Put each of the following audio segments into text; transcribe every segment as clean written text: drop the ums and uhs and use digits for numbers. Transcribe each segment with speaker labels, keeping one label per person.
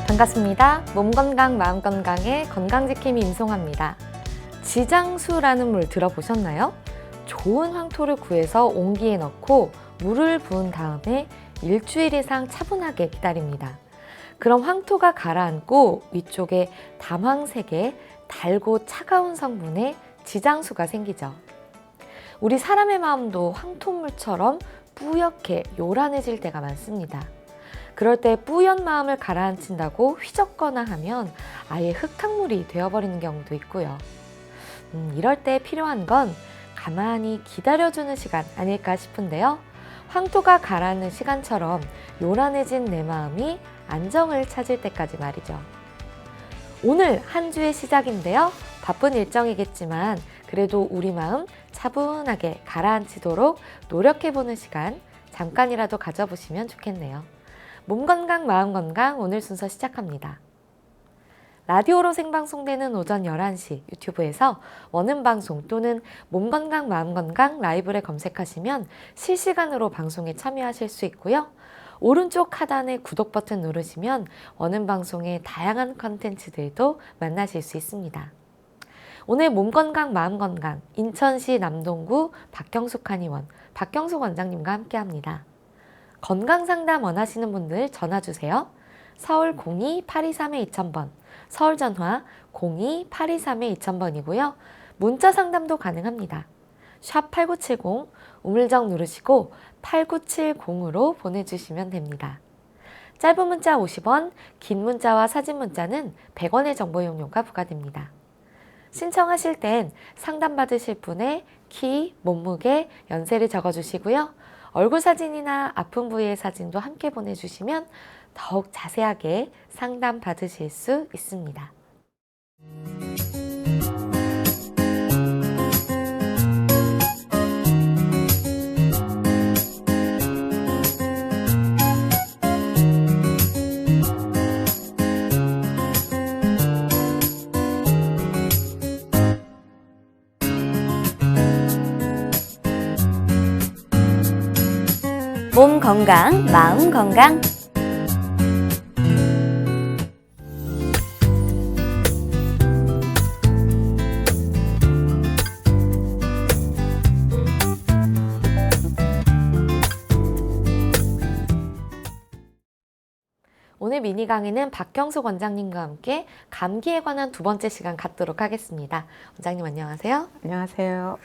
Speaker 1: 반갑습니다. 몸 건강, 마음 건강의 건강지킴이 임송아입니다. 지장수라는 물 들어보셨나요? 좋은 황토를 구해서 옹기에 넣고 물을 부은 다음에 일주일 이상 차분하게 기다립니다. 그럼 황토가 가라앉고 위쪽에 담황색의 달고 차가운 성분의 지장수가 생기죠. 우리 사람의 마음도 황토물처럼 뿌옇게 요란해질 때가 많습니다. 그럴 때 뿌연 마음을 가라앉힌다고 휘젓거나 하면 아예 흙탕물이 되어버리는 경우도 있고요. 이럴 때 필요한 건 가만히 기다려주는 시간 아닐까 싶은데요. 황토가 가라앉는 시간처럼 요란해진 내 마음이 안정을 찾을 때까지 말이죠. 오늘 한 주의 시작인데요. 바쁜 일정이겠지만 그래도 우리 마음 차분하게 가라앉히도록 노력해보는 시간 잠깐이라도 가져보시면 좋겠네요. 몸 건강, 마음 건강 오늘 순서 시작합니다. 라디오로 생방송되는 오전 11시 유튜브에서 원음 방송 또는 몸 건강, 마음 건강 라이브를 검색하시면 실시간으로 방송에 참여하실 수 있고요. 오른쪽 하단에 구독 버튼 누르시면 원음 방송의 다양한 컨텐츠들도 만나실 수 있습니다. 오늘 몸 건강, 마음 건강 인천시 남동구 박경숙 한의원 박경숙 원장님과 함께합니다. 건강상담 원하시는 분들 전화주세요. 서울 02-823-2000번, 서울 전화 02-823-2000번이고요. 문자 상담도 가능합니다. 샵 8970, 우물정 누르시고 8970으로 보내주시면 됩니다. 짧은 문자 50원, 긴 문자와 사진 문자는 100원의 정보 이용료가 부과됩니다. 신청하실 땐 상담받으실 분의 키, 몸무게, 연세를 적어주시고요. 얼굴 사진이나 아픈 부위의 사진도 함께 보내주시면 더욱 자세하게 상담 받으실 수 있습니다.
Speaker 2: 몸 건강, 마음 건강.
Speaker 1: 오늘 미니 강의는 박경숙 원장님과 함께 감기에 관한 두 번째 시간 갖도록 하겠습니다. 원장님 안녕하세요.
Speaker 3: 안녕하세요.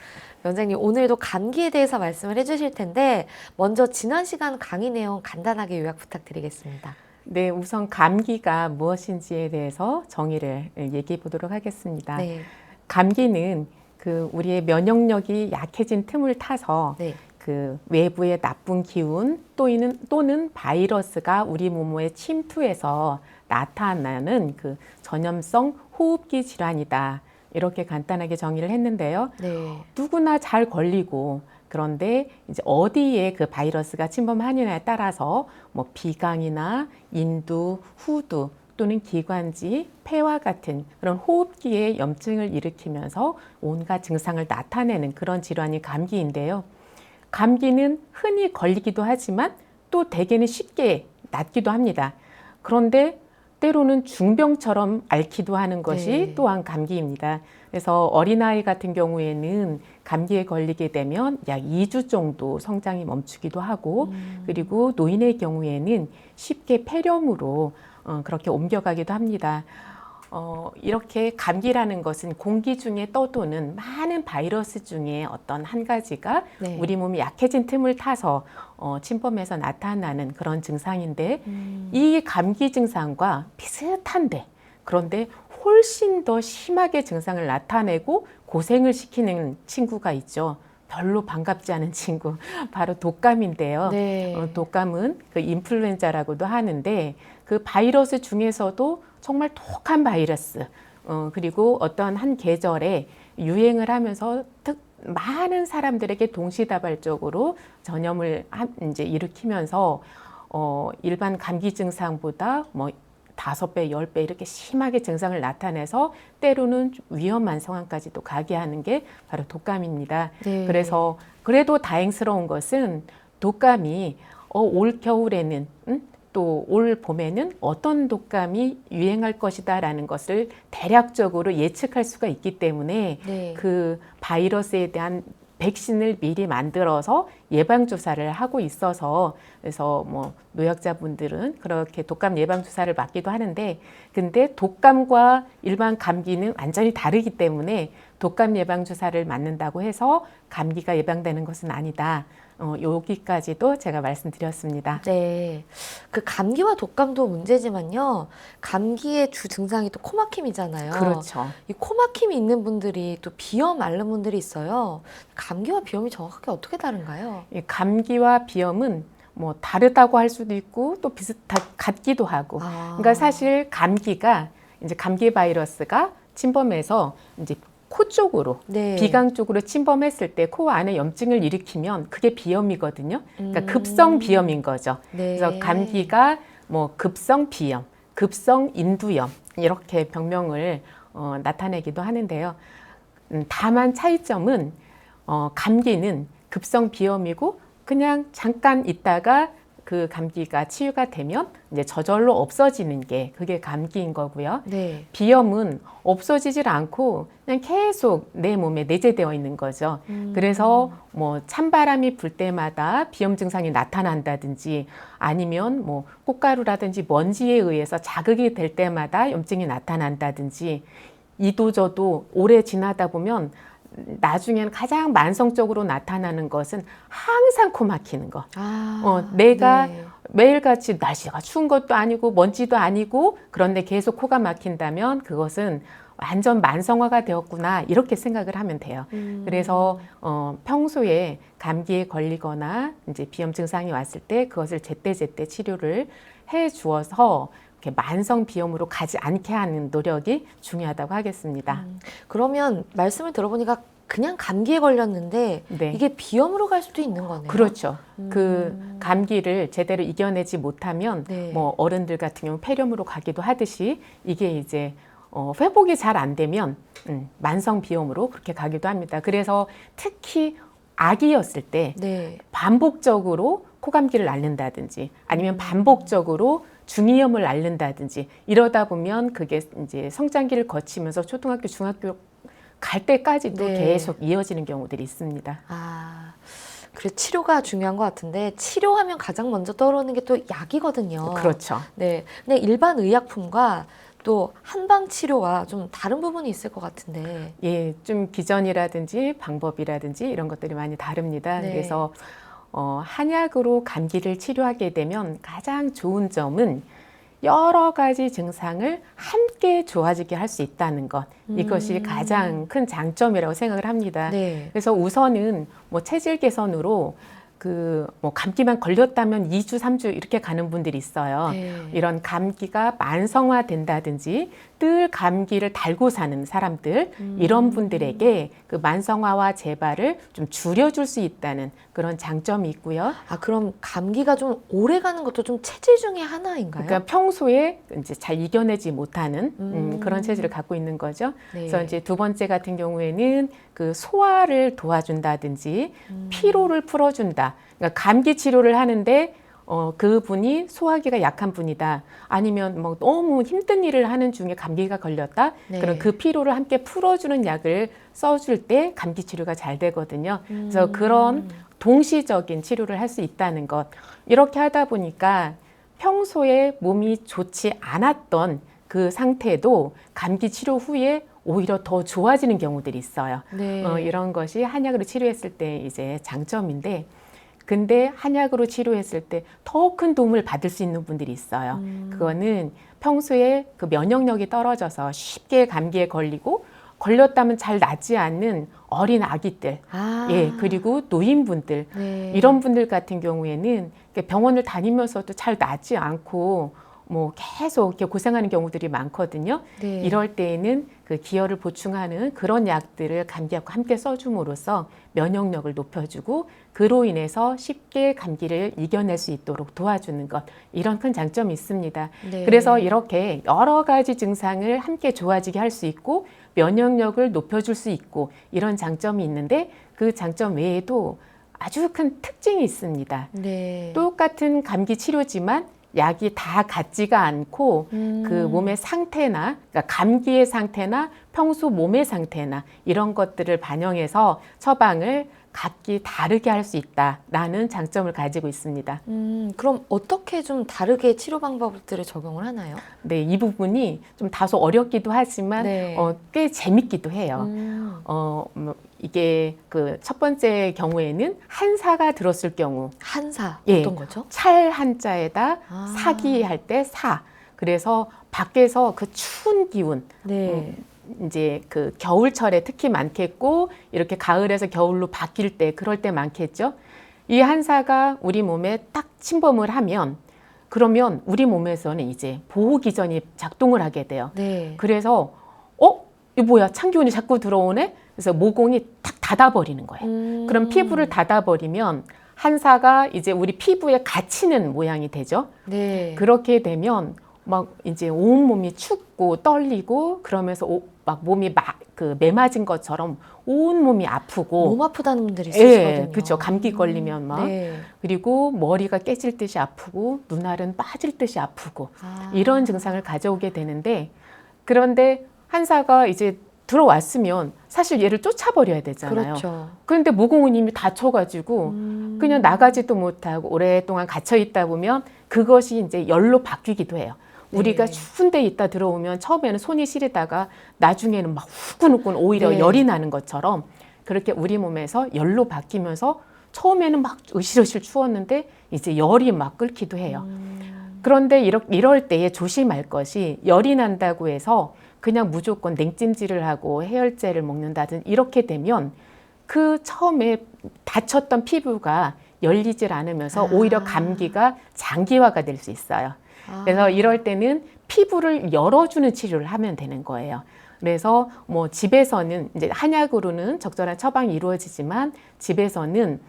Speaker 1: 원장님 오늘도 감기에 대해서 말씀을 해주실 텐데 먼저 지난 시간 강의 내용 간단하게 요약 부탁드리겠습니다.
Speaker 3: 네, 우선 감기가 무엇인지에 대해서 정의를 얘기해 보도록 하겠습니다.
Speaker 1: 네.
Speaker 3: 감기는 우리의 면역력이 약해진 틈을 타서
Speaker 1: 네.
Speaker 3: 외부의 나쁜 기운 또는 바이러스가 우리 몸에 침투해서 나타나는 전염성 호흡기 질환이다. 이렇게 간단하게 정의를 했는데요.
Speaker 1: 네.
Speaker 3: 누구나 잘 걸리고 그런데 이제 어디에 그 바이러스가 침범하느냐에 따라서 뭐 비강이나 인두, 후두 또는 기관지, 폐와 같은 그런 호흡기에 염증을 일으키면서 온갖 증상을 나타내는 그런 질환이 감기인데요. 감기는 흔히 걸리기도 하지만 또 대개는 쉽게 낫기도 합니다. 그런데 때로는 중병처럼 앓기도 하는 것이
Speaker 1: 네.
Speaker 3: 또한 감기입니다. 그래서 어린아이 같은 경우에는 감기에 걸리게 되면 약 2주 정도 성장이 멈추기도 하고 그리고 노인의 경우에는 쉽게 폐렴으로 그렇게 옮겨가기도 합니다. 이렇게 감기라는 것은 공기 중에 떠도는 많은 바이러스 중에 어떤 한 가지가
Speaker 1: 네.
Speaker 3: 우리 몸이 약해진 틈을 타서 침범해서 나타나는 그런 증상인데 이 감기 증상과 비슷한데 그런데 훨씬 더 심하게 증상을 나타내고 고생을 시키는 친구가 있죠. 별로 반갑지 않은 친구, 바로 독감인데요.
Speaker 1: 네.
Speaker 3: 독감은 인플루엔자라고도 하는데 그 바이러스 중에서도 정말 독한 바이러스, 그리고 어떤 한 계절에 유행을 하면서 많은 사람들에게 동시다발적으로 전염을 이제 일으키면서 일반 감기 증상보다 뭐 5배, 10배 이렇게 심하게 증상을 나타내서 때로는 위험한 상황까지도 가게 하는 게 바로 독감입니다.
Speaker 1: 네.
Speaker 3: 그래서 그래도 다행스러운 것은 독감이 올 겨울에는 또 올 봄에는 어떤 독감이 유행할 것이다라는 것을 대략적으로 예측할 수가 있기 때문에
Speaker 1: 네.
Speaker 3: 그 바이러스에 대한 백신을 미리 만들어서 예방 주사를 하고 있어서 그래서 뭐 노약자분들은 그렇게 독감 예방 주사를 맞기도 하는데 근데 독감과 일반 감기는 완전히 다르기 때문에 독감 예방 주사를 맞는다고 해서 감기가 예방되는 것은 아니다. 여기까지도 제가 말씀드렸습니다.
Speaker 1: 네. 그 감기와 독감도 문제지만요. 감기의 주 증상이 또 코막힘이잖아요.
Speaker 3: 그렇죠.
Speaker 1: 이 코막힘이 있는 분들이 또 비염 앓는 분들이 있어요. 감기와 비염이 정확하게 어떻게 다른가요?
Speaker 3: 이 감기와 비염은 뭐 다르다고 할 수도 있고 또 같기도 하고. 그러니까 사실 감기가 이제 감기 바이러스가 침범해서 이제 코 쪽으로
Speaker 1: 네.
Speaker 3: 비강 쪽으로 침범했을 때 코 안에 염증을 일으키면 그게 비염이거든요. 그러니까 급성 비염인 거죠.
Speaker 1: 네.
Speaker 3: 그래서 감기가 뭐 급성 비염, 급성 인두염 이렇게 병명을 나타내기도 하는데요. 다만 차이점은 감기는 급성 비염이고 그냥 잠깐 있다가 그 감기가 치유가 되면 이제 저절로 없어지는 게 그게 감기인 거고요.
Speaker 1: 네.
Speaker 3: 비염은 없어지질 않고 그냥 계속 내 몸에 내재되어 있는 거죠. 그래서 뭐 찬바람이 불 때마다 비염 증상이 나타난다든지 아니면 뭐 꽃가루라든지 먼지에 의해서 자극이 될 때마다 염증이 나타난다든지 이도저도 오래 지나다 보면 나중에는 가장 만성적으로 나타나는 것은 항상 코 막히는 거. 내가
Speaker 1: 네.
Speaker 3: 매일같이 날씨가 추운 것도 아니고 먼지도 아니고 그런데 계속 코가 막힌다면 그것은 완전 만성화가 되었구나 이렇게 생각을 하면 돼요. 그래서 평소에 감기에 걸리거나 이제 비염 증상이 왔을 때 그것을 제때제때 치료를 해 주어서 이렇게 만성 비염으로 가지 않게 하는 노력이 중요하다고 하겠습니다.
Speaker 1: 그러면 말씀을 들어보니까 그냥 감기에 걸렸는데
Speaker 3: 네.
Speaker 1: 이게 비염으로 갈 수도 있는 거네요.
Speaker 3: 그렇죠. 그 감기를 제대로 이겨내지 못하면
Speaker 1: 네.
Speaker 3: 뭐 어른들 같은 경우 폐렴으로 가기도 하듯이 이게 이제 회복이 잘 안 되면 만성 비염으로 그렇게 가기도 합니다. 그래서 특히 아기였을 때
Speaker 1: 네.
Speaker 3: 반복적으로 코감기를 앓는다든지 아니면 반복적으로 중이염을 앓는다든지 이러다 보면 그게 이제 성장기를 거치면서 초등학교, 중학교 갈 때까지도
Speaker 1: 네.
Speaker 3: 계속 이어지는 경우들이 있습니다.
Speaker 1: 그래 치료가 중요한 것 같은데 치료하면 가장 먼저 떠오르는 게 또 약이거든요.
Speaker 3: 그렇죠.
Speaker 1: 네. 근데 일반 의약품과 또 한방 치료와 좀 다른 부분이 있을 것 같은데.
Speaker 3: 예, 좀 기전이라든지 방법이라든지 이런 것들이 많이 다릅니다.
Speaker 1: 네.
Speaker 3: 그래서 한약으로 감기를 치료하게 되면 가장 좋은 점은 여러 가지 증상을 함께 좋아지게 할 수 있다는 것. 이것이 가장 큰 장점이라고 생각을 합니다.
Speaker 1: 네.
Speaker 3: 그래서 우선은 뭐 체질 개선으로 그 뭐 감기만 걸렸다면 2주, 3주 이렇게 가는 분들이 있어요.
Speaker 1: 네.
Speaker 3: 이런 감기가 만성화 된다든지 늘 감기를 달고 사는 사람들 이런 분들에게 그 만성화와 재발을 좀 줄여줄 수 있다는 그런 장점이 있고요.
Speaker 1: 그럼 감기가 좀 오래 가는 것도 좀 체질 중에 하나인가요?
Speaker 3: 그러니까 평소에 이제 잘 이겨내지 못하는 그런 체질을 갖고 있는 거죠.
Speaker 1: 네.
Speaker 3: 그래서 이제 두 번째 같은 경우에는 그 소화를 도와준다든지 피로를 풀어준다. 그러니까 감기 치료를 하는데 그분이 소화기가 약한 분이다. 아니면 뭐 너무 힘든 일을 하는 중에 감기가 걸렸다.
Speaker 1: 네.
Speaker 3: 그럼 그 피로를 함께 풀어주는 약을 써줄 때 감기 치료가 잘 되거든요. 그래서 그런 동시적인 치료를 할 수 있다는 것. 이렇게 하다 보니까 평소에 몸이 좋지 않았던 그 상태도 감기 치료 후에 오히려 더 좋아지는 경우들이 있어요.
Speaker 1: 네.
Speaker 3: 이런 것이 한약으로 치료했을 때 이제 장점인데 근데 한약으로 치료했을 때 더 큰 도움을 받을 수 있는 분들이 있어요. 그거는 평소에 그 면역력이 떨어져서 쉽게 감기에 걸리고 걸렸다면 잘 낫지 않는 어린 아기들, 예, 그리고 노인분들,
Speaker 1: 네.
Speaker 3: 이런 분들 같은 경우에는 병원을 다니면서도 잘 낫지 않고 뭐 계속 이렇게 고생하는 경우들이 많거든요.
Speaker 1: 네.
Speaker 3: 이럴 때에는 그 기혈을 보충하는 그런 약들을 감기약과 함께 써줌으로써 면역력을 높여주고 그로 인해서 쉽게 감기를 이겨낼 수 있도록 도와주는 것, 이런 큰 장점이 있습니다.
Speaker 1: 네.
Speaker 3: 그래서 이렇게 여러 가지 증상을 함께 좋아지게 할 수 있고 면역력을 높여줄 수 있고 이런 장점이 있는데 그 장점 외에도 아주 큰 특징이 있습니다.
Speaker 1: 네.
Speaker 3: 똑같은 감기 치료지만 약이 다 같지가 않고 그 몸의 상태나 그러니까 감기의 상태나 평소 몸의 상태나 이런 것들을 반영해서 처방을 각기 다르게 할 수 있다라는 장점을 가지고 있습니다.
Speaker 1: 그럼 어떻게 좀 다르게 치료 방법들을 적용을 하나요?
Speaker 3: 네, 이 부분이 좀 다소 어렵기도 하지만
Speaker 1: 네.
Speaker 3: 꽤 재밌기도 해요. 이게 그 첫 번째 경우에는 한사가 들었을 경우
Speaker 1: 한사
Speaker 3: 예.
Speaker 1: 어떤 거죠?
Speaker 3: 찰 한자에다
Speaker 1: 아.
Speaker 3: 사기 할 때 사. 그래서 밖에서 그 추운 기운
Speaker 1: 네.
Speaker 3: 이제 그 겨울철에 특히 많겠고 이렇게 가을에서 겨울로 바뀔 때 그럴 때 많겠죠. 이 한사가 우리 몸에 딱 침범을 하면 그러면 우리 몸에서는 이제 보호 기전이 작동을 하게 돼요.
Speaker 1: 네.
Speaker 3: 그래서 이거 뭐야 찬 기운이 자꾸 들어오네. 그래서 모공이 탁 닫아버리는 거예요. 그럼 피부를 닫아버리면 한사가 이제 우리 피부에 갇히는 모양이 되죠.
Speaker 1: 네.
Speaker 3: 그렇게 되면 막 이제 온 몸이 춥고 떨리고 그러면서 막 몸이 그 매맞은 것처럼 온 몸이 아프고
Speaker 1: 몸 아프다는 분들이 있으시거든요.
Speaker 3: 그렇죠. 감기 걸리면 막
Speaker 1: 네.
Speaker 3: 그리고 머리가 깨질 듯이 아프고 눈알은 빠질 듯이 아프고
Speaker 1: 아.
Speaker 3: 이런 증상을 가져오게 되는데 그런데 한사가 이제 들어왔으면 사실 얘를 쫓아버려야 되잖아요.
Speaker 1: 그렇죠.
Speaker 3: 그런데 모공은 이미 다쳐가지고 그냥 나가지도 못하고 오랫동안 갇혀 있다 보면 그것이 이제 열로 바뀌기도 해요. 우리가
Speaker 1: 네.
Speaker 3: 추운 데 있다 들어오면 처음에는 손이 시리다가 나중에는 막 후끈후끈 오히려
Speaker 1: 네.
Speaker 3: 열이 나는 것처럼 그렇게 우리 몸에서 열로 바뀌면서 처음에는 막 으실으실 추웠는데 이제 열이 막 끓기도 해요. 그런데 이럴 때에 조심할 것이 열이 난다고 해서 그냥 무조건 냉찜질을 하고 해열제를 먹는다든 이렇게 되면 그 처음에 다쳤던 피부가 열리질 않으면서 오히려 감기가 장기화가 될 수 있어요. 그래서 이럴 때는 피부를 열어주는 치료를 하면 되는 거예요. 그래서 뭐 집에서는 이제 한약으로는 적절한 처방이 이루어지지만 집에서는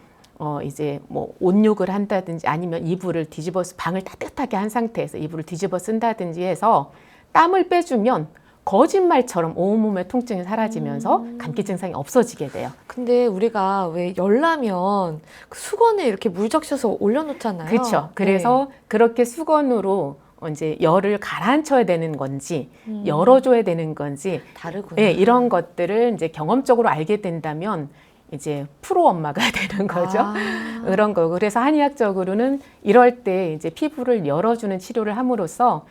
Speaker 3: 이제 뭐 온욕을 한다든지 아니면 이불을 뒤집어서 방을 따뜻하게 한 상태에서 이불을 뒤집어 쓴다든지 해서 땀을 빼주면 거짓말처럼 온몸의 통증이 사라지면서 감기 증상이 없어지게 돼요.
Speaker 1: 근데 우리가 왜 열나면 그 수건에 이렇게 물 적셔서 올려놓잖아요.
Speaker 3: 그렇죠. 그래서 그렇게 수건으로 이제 열을 가라앉혀야 되는 건지 열어줘야 되는 건지
Speaker 1: 다르구나.
Speaker 3: 예, 이런 것들을 이제 경험적으로 알게 된다면 이제 프로 엄마가 되는 거죠. 그런 거. 그래서 한의학적으로는 이럴 때 이제 피부를 열어주는 치료를 함으로써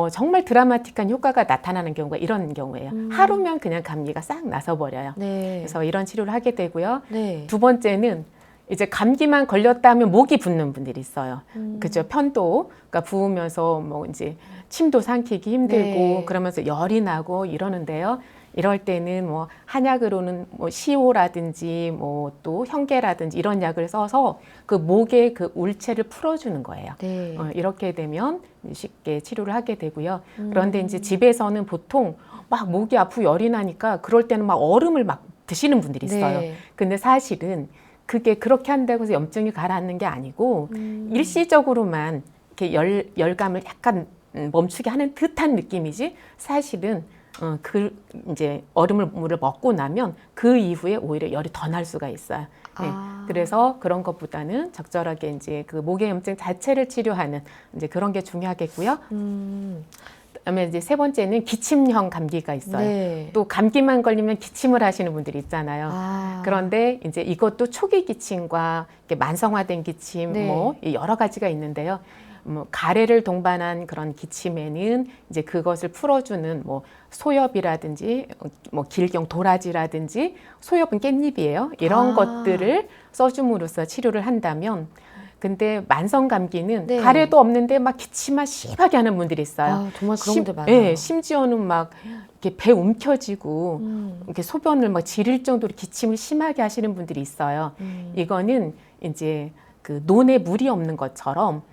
Speaker 3: 정말 드라마틱한 효과가 나타나는 경우가 이런 경우예요. 하루면 그냥 감기가 싹 나서 버려요.
Speaker 1: 네.
Speaker 3: 그래서 이런 치료를 하게 되고요.
Speaker 1: 네.
Speaker 3: 두 번째는 이제 감기만 걸렸다 하면 목이 붓는 분들이 있어요. 그죠? 편도가 부으면서 뭐 이제 침도 삼키기 힘들고
Speaker 1: 네.
Speaker 3: 그러면서 열이 나고 이러는데요. 이럴 때는 뭐 한약으로는 뭐 시오라든지 뭐 또 현계라든지 이런 약을 써서 그 목의 그 울체를 풀어주는 거예요.
Speaker 1: 네.
Speaker 3: 이렇게 되면 쉽게 치료를 하게 되고요. 그런데 이제 집에서는 보통 막 목이 아프고 열이 나니까 그럴 때는 막 얼음을 막 드시는 분들이 있어요.
Speaker 1: 네.
Speaker 3: 근데 사실은 그게 그렇게 한다고 해서 염증이 가라앉는 게 아니고 일시적으로만 이렇게 열감을 약간 멈추게 하는 듯한 느낌이지 사실은 그 이제 물을 먹고 나면 그 이후에 오히려 열이 더 날 수가 있어요. 네. 그래서 그런 것보다는 적절하게 이제 그 목의 염증 자체를 치료하는 이제 그런 게 중요하겠고요. 그다음에 이제 세 번째는 기침형 감기가 있어요.
Speaker 1: 네.
Speaker 3: 또 감기만 걸리면 기침을 하시는 분들이 있잖아요. 그런데 이제 이것도 초기 기침과 이렇게 만성화된 기침
Speaker 1: 네.
Speaker 3: 뭐 여러 가지가 있는데요. 뭐 가래를 동반한 그런 기침에는 이제 그것을 풀어주는 뭐 소엽이라든지 뭐 길경 도라지라든지 소엽은 깻잎이에요. 이런 것들을 써줌으로써 치료를 한다면 근데 만성 감기는
Speaker 1: 네.
Speaker 3: 가래도 없는데 막 기침만 심하게 하는 분들이 있어요.
Speaker 1: 정말 그런 분들 많아요.
Speaker 3: 예, 심지어는 막 이렇게 배 움켜쥐고 이렇게 소변을 막 지릴 정도로 기침을 심하게 하시는 분들이 있어요. 이거는 이제 그 논에 물이 없는 것처럼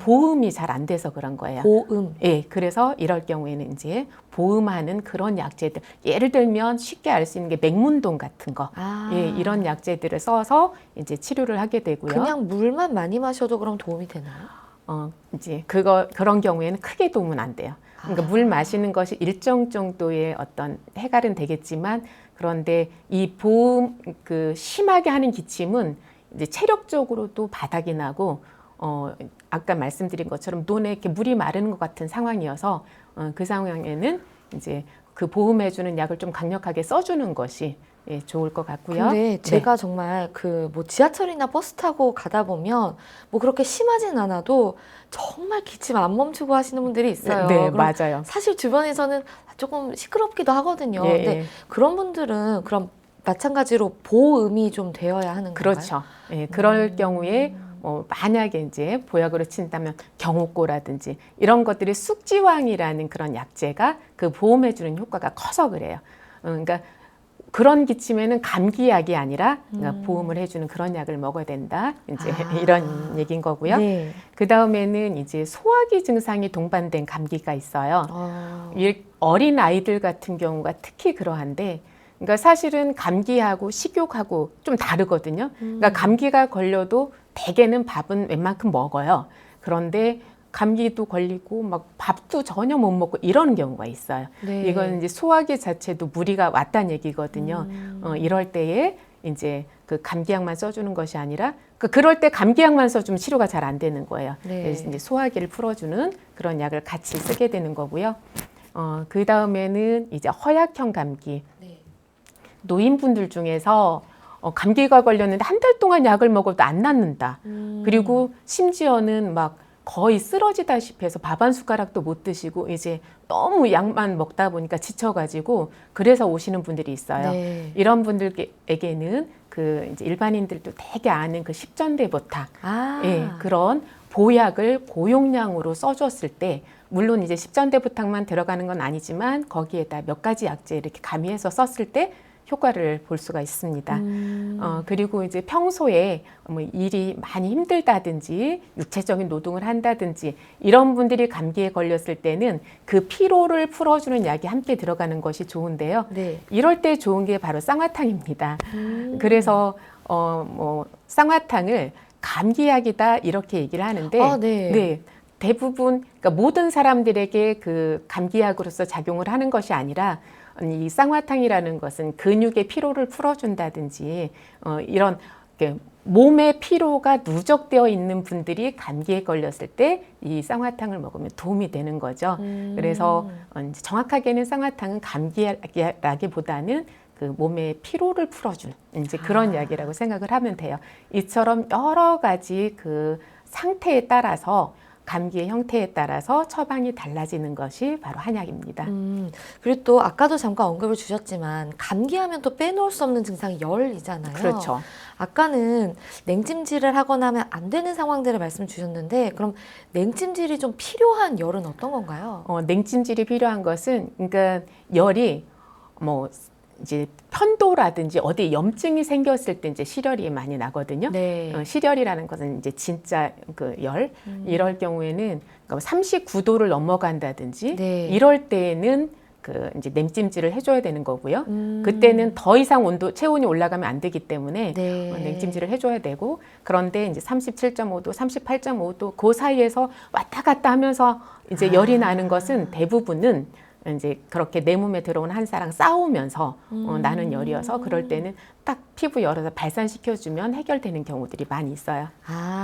Speaker 3: 보음이 잘 안 돼서 그런 거예요.
Speaker 1: 보음.
Speaker 3: 예, 그래서 이럴 경우에는 이제 보음하는 그런 약재들, 예를 들면 쉽게 알 수 있는 게 맹문동 같은 거, 예, 이런 약재들을 써서 이제 치료를 하게 되고요.
Speaker 1: 그냥 물만 많이 마셔도 그럼 도움이 되나요?
Speaker 3: 이제 그런 경우에는 크게 도움은 안 돼요. 그러니까 물 마시는 것이 일정 정도의 어떤 해갈은 되겠지만 그런데 이 보음 그 심하게 하는 기침은 이제 체력적으로도 바닥이 나고 아까 말씀드린 것처럼 눈에 이렇게 물이 마르는 것 같은 상황이어서 그 상황에는 이제 그 보험해주는 약을 좀 강력하게 써주는 것이 예, 좋을 것 같고요.
Speaker 1: 근데 제가 정말 그 뭐 지하철이나 버스 타고 가다 보면 뭐 그렇게 심하진 않아도 정말 기침 안 멈추고 하시는 분들이 있어요.
Speaker 3: 네,
Speaker 1: 그럼
Speaker 3: 맞아요.
Speaker 1: 사실 주변에서는 조금 시끄럽기도 하거든요.
Speaker 3: 예,
Speaker 1: 근데
Speaker 3: 예.
Speaker 1: 그런 분들은 그럼 마찬가지로 보음이 좀 되어야 하는 건가요?
Speaker 3: 그렇죠. 예, 그럴 경우에 만약에 이제 보약으로 친다면 경옥고라든지 이런 것들이 숙지왕이라는 그런 약재가 그 보험해주는 효과가 커서 그래요. 그러니까 그런 기침에는 감기약이 아니라 그러니까 보험을 해주는 그런 약을 먹어야 된다. 이제 이런 얘기인 거고요.
Speaker 1: 네.
Speaker 3: 그 다음에는 이제 소화기 증상이 동반된 감기가 있어요. 이 어린 아이들 같은 경우가 특히 그러한데, 그러니까 사실은 감기하고 식욕하고 좀 다르거든요. 그러니까 감기가 걸려도 대개는 밥은 웬만큼 먹어요. 그런데 감기도 걸리고 막 밥도 전혀 못 먹고 이런 경우가 있어요.
Speaker 1: 네.
Speaker 3: 이건 이제 소화기 자체도 무리가 왔다는 얘기거든요. 이럴 때에 이제 그 감기약만 써주는 것이 아니라 그럴 때 감기약만 써주면 치료가 잘 안 되는 거예요.
Speaker 1: 네.
Speaker 3: 그래서 이제 소화기를 풀어주는 그런 약을 같이 쓰게 되는 거고요. 그 다음에는 이제 허약형 감기.
Speaker 1: 네.
Speaker 3: 노인분들 중에서 감기가 걸렸는데 한 달 동안 약을 먹어도 안 낫는다. 그리고 심지어는 막 거의 쓰러지다시피 해서 밥 한 숟가락도 못 드시고 이제 너무 약만 먹다 보니까 지쳐가지고 그래서 오시는 분들이 있어요.
Speaker 1: 네.
Speaker 3: 이런 분들에게는 그 이제 일반인들도 되게 아는 그 십전대보탁, 예, 그런 보약을 고용량으로 써줬을 때 물론 이제 십전대보탁만 들어가는 건 아니지만 거기에다 몇 가지 약재 이렇게 가미해서 썼을 때 효과를 볼 수가 있습니다. 그리고 이제 평소에 뭐 일이 많이 힘들다든지 육체적인 노동을 한다든지 이런 분들이 감기에 걸렸을 때는 그 피로를 풀어주는 약이 함께 들어가는 것이 좋은데요.
Speaker 1: 네.
Speaker 3: 이럴 때 좋은 게 바로 쌍화탕입니다. 그래서 뭐 쌍화탕을 감기약이다 이렇게 얘기를 하는데 네. 대부분 그러니까 모든 사람들에게 그 감기약으로서 작용을 하는 것이 아니라 이 쌍화탕이라는 것은 근육의 피로를 풀어준다든지 이런 몸의 피로가 누적되어 있는 분들이 감기에 걸렸을 때 이 쌍화탕을 먹으면 도움이 되는 거죠. 그래서 이제 정확하게는 쌍화탕은 감기약이라기보다는 그 몸의 피로를 풀어준 이제 그런 약이라고 생각을 하면 돼요. 이처럼 여러 가지 그 상태에 따라서 감기의 형태에 따라서 처방이 달라지는 것이 바로 한약입니다.
Speaker 1: 그리고 또 아까도 잠깐 언급을 주셨지만 감기하면 또 빼놓을 수 없는 증상이 열이잖아요.
Speaker 3: 그렇죠.
Speaker 1: 아까는 냉찜질을 하거나 하면 안 되는 상황들을 말씀 주셨는데 그럼 냉찜질이 좀 필요한 열은 어떤 건가요?
Speaker 3: 냉찜질이 필요한 것은 그러니까 열이 뭐 이제 편도라든지 어디 염증이 생겼을 때 이제 실열이 많이 나거든요.
Speaker 1: 네.
Speaker 3: 실열이라는 것은 이제 진짜 그 열. 이럴 경우에는 그러니까 39도를 넘어간다든지
Speaker 1: 네.
Speaker 3: 이럴 때에는 그 이제 냉찜질을 해줘야 되는 거고요. 그때는 더 이상 체온이 올라가면 안 되기 때문에
Speaker 1: 네.
Speaker 3: 냉찜질을 해줘야 되고 그런데 이제 37.5도, 38.5도 그 사이에서 왔다 갔다 하면서 이제 열이 나는 것은 대부분은 이제 그렇게 내 몸에 들어온 한사랑 싸우면서 나는 열이어서 그럴 때는 딱 피부 열어서 발산시켜주면 해결되는 경우들이 많이 있어요.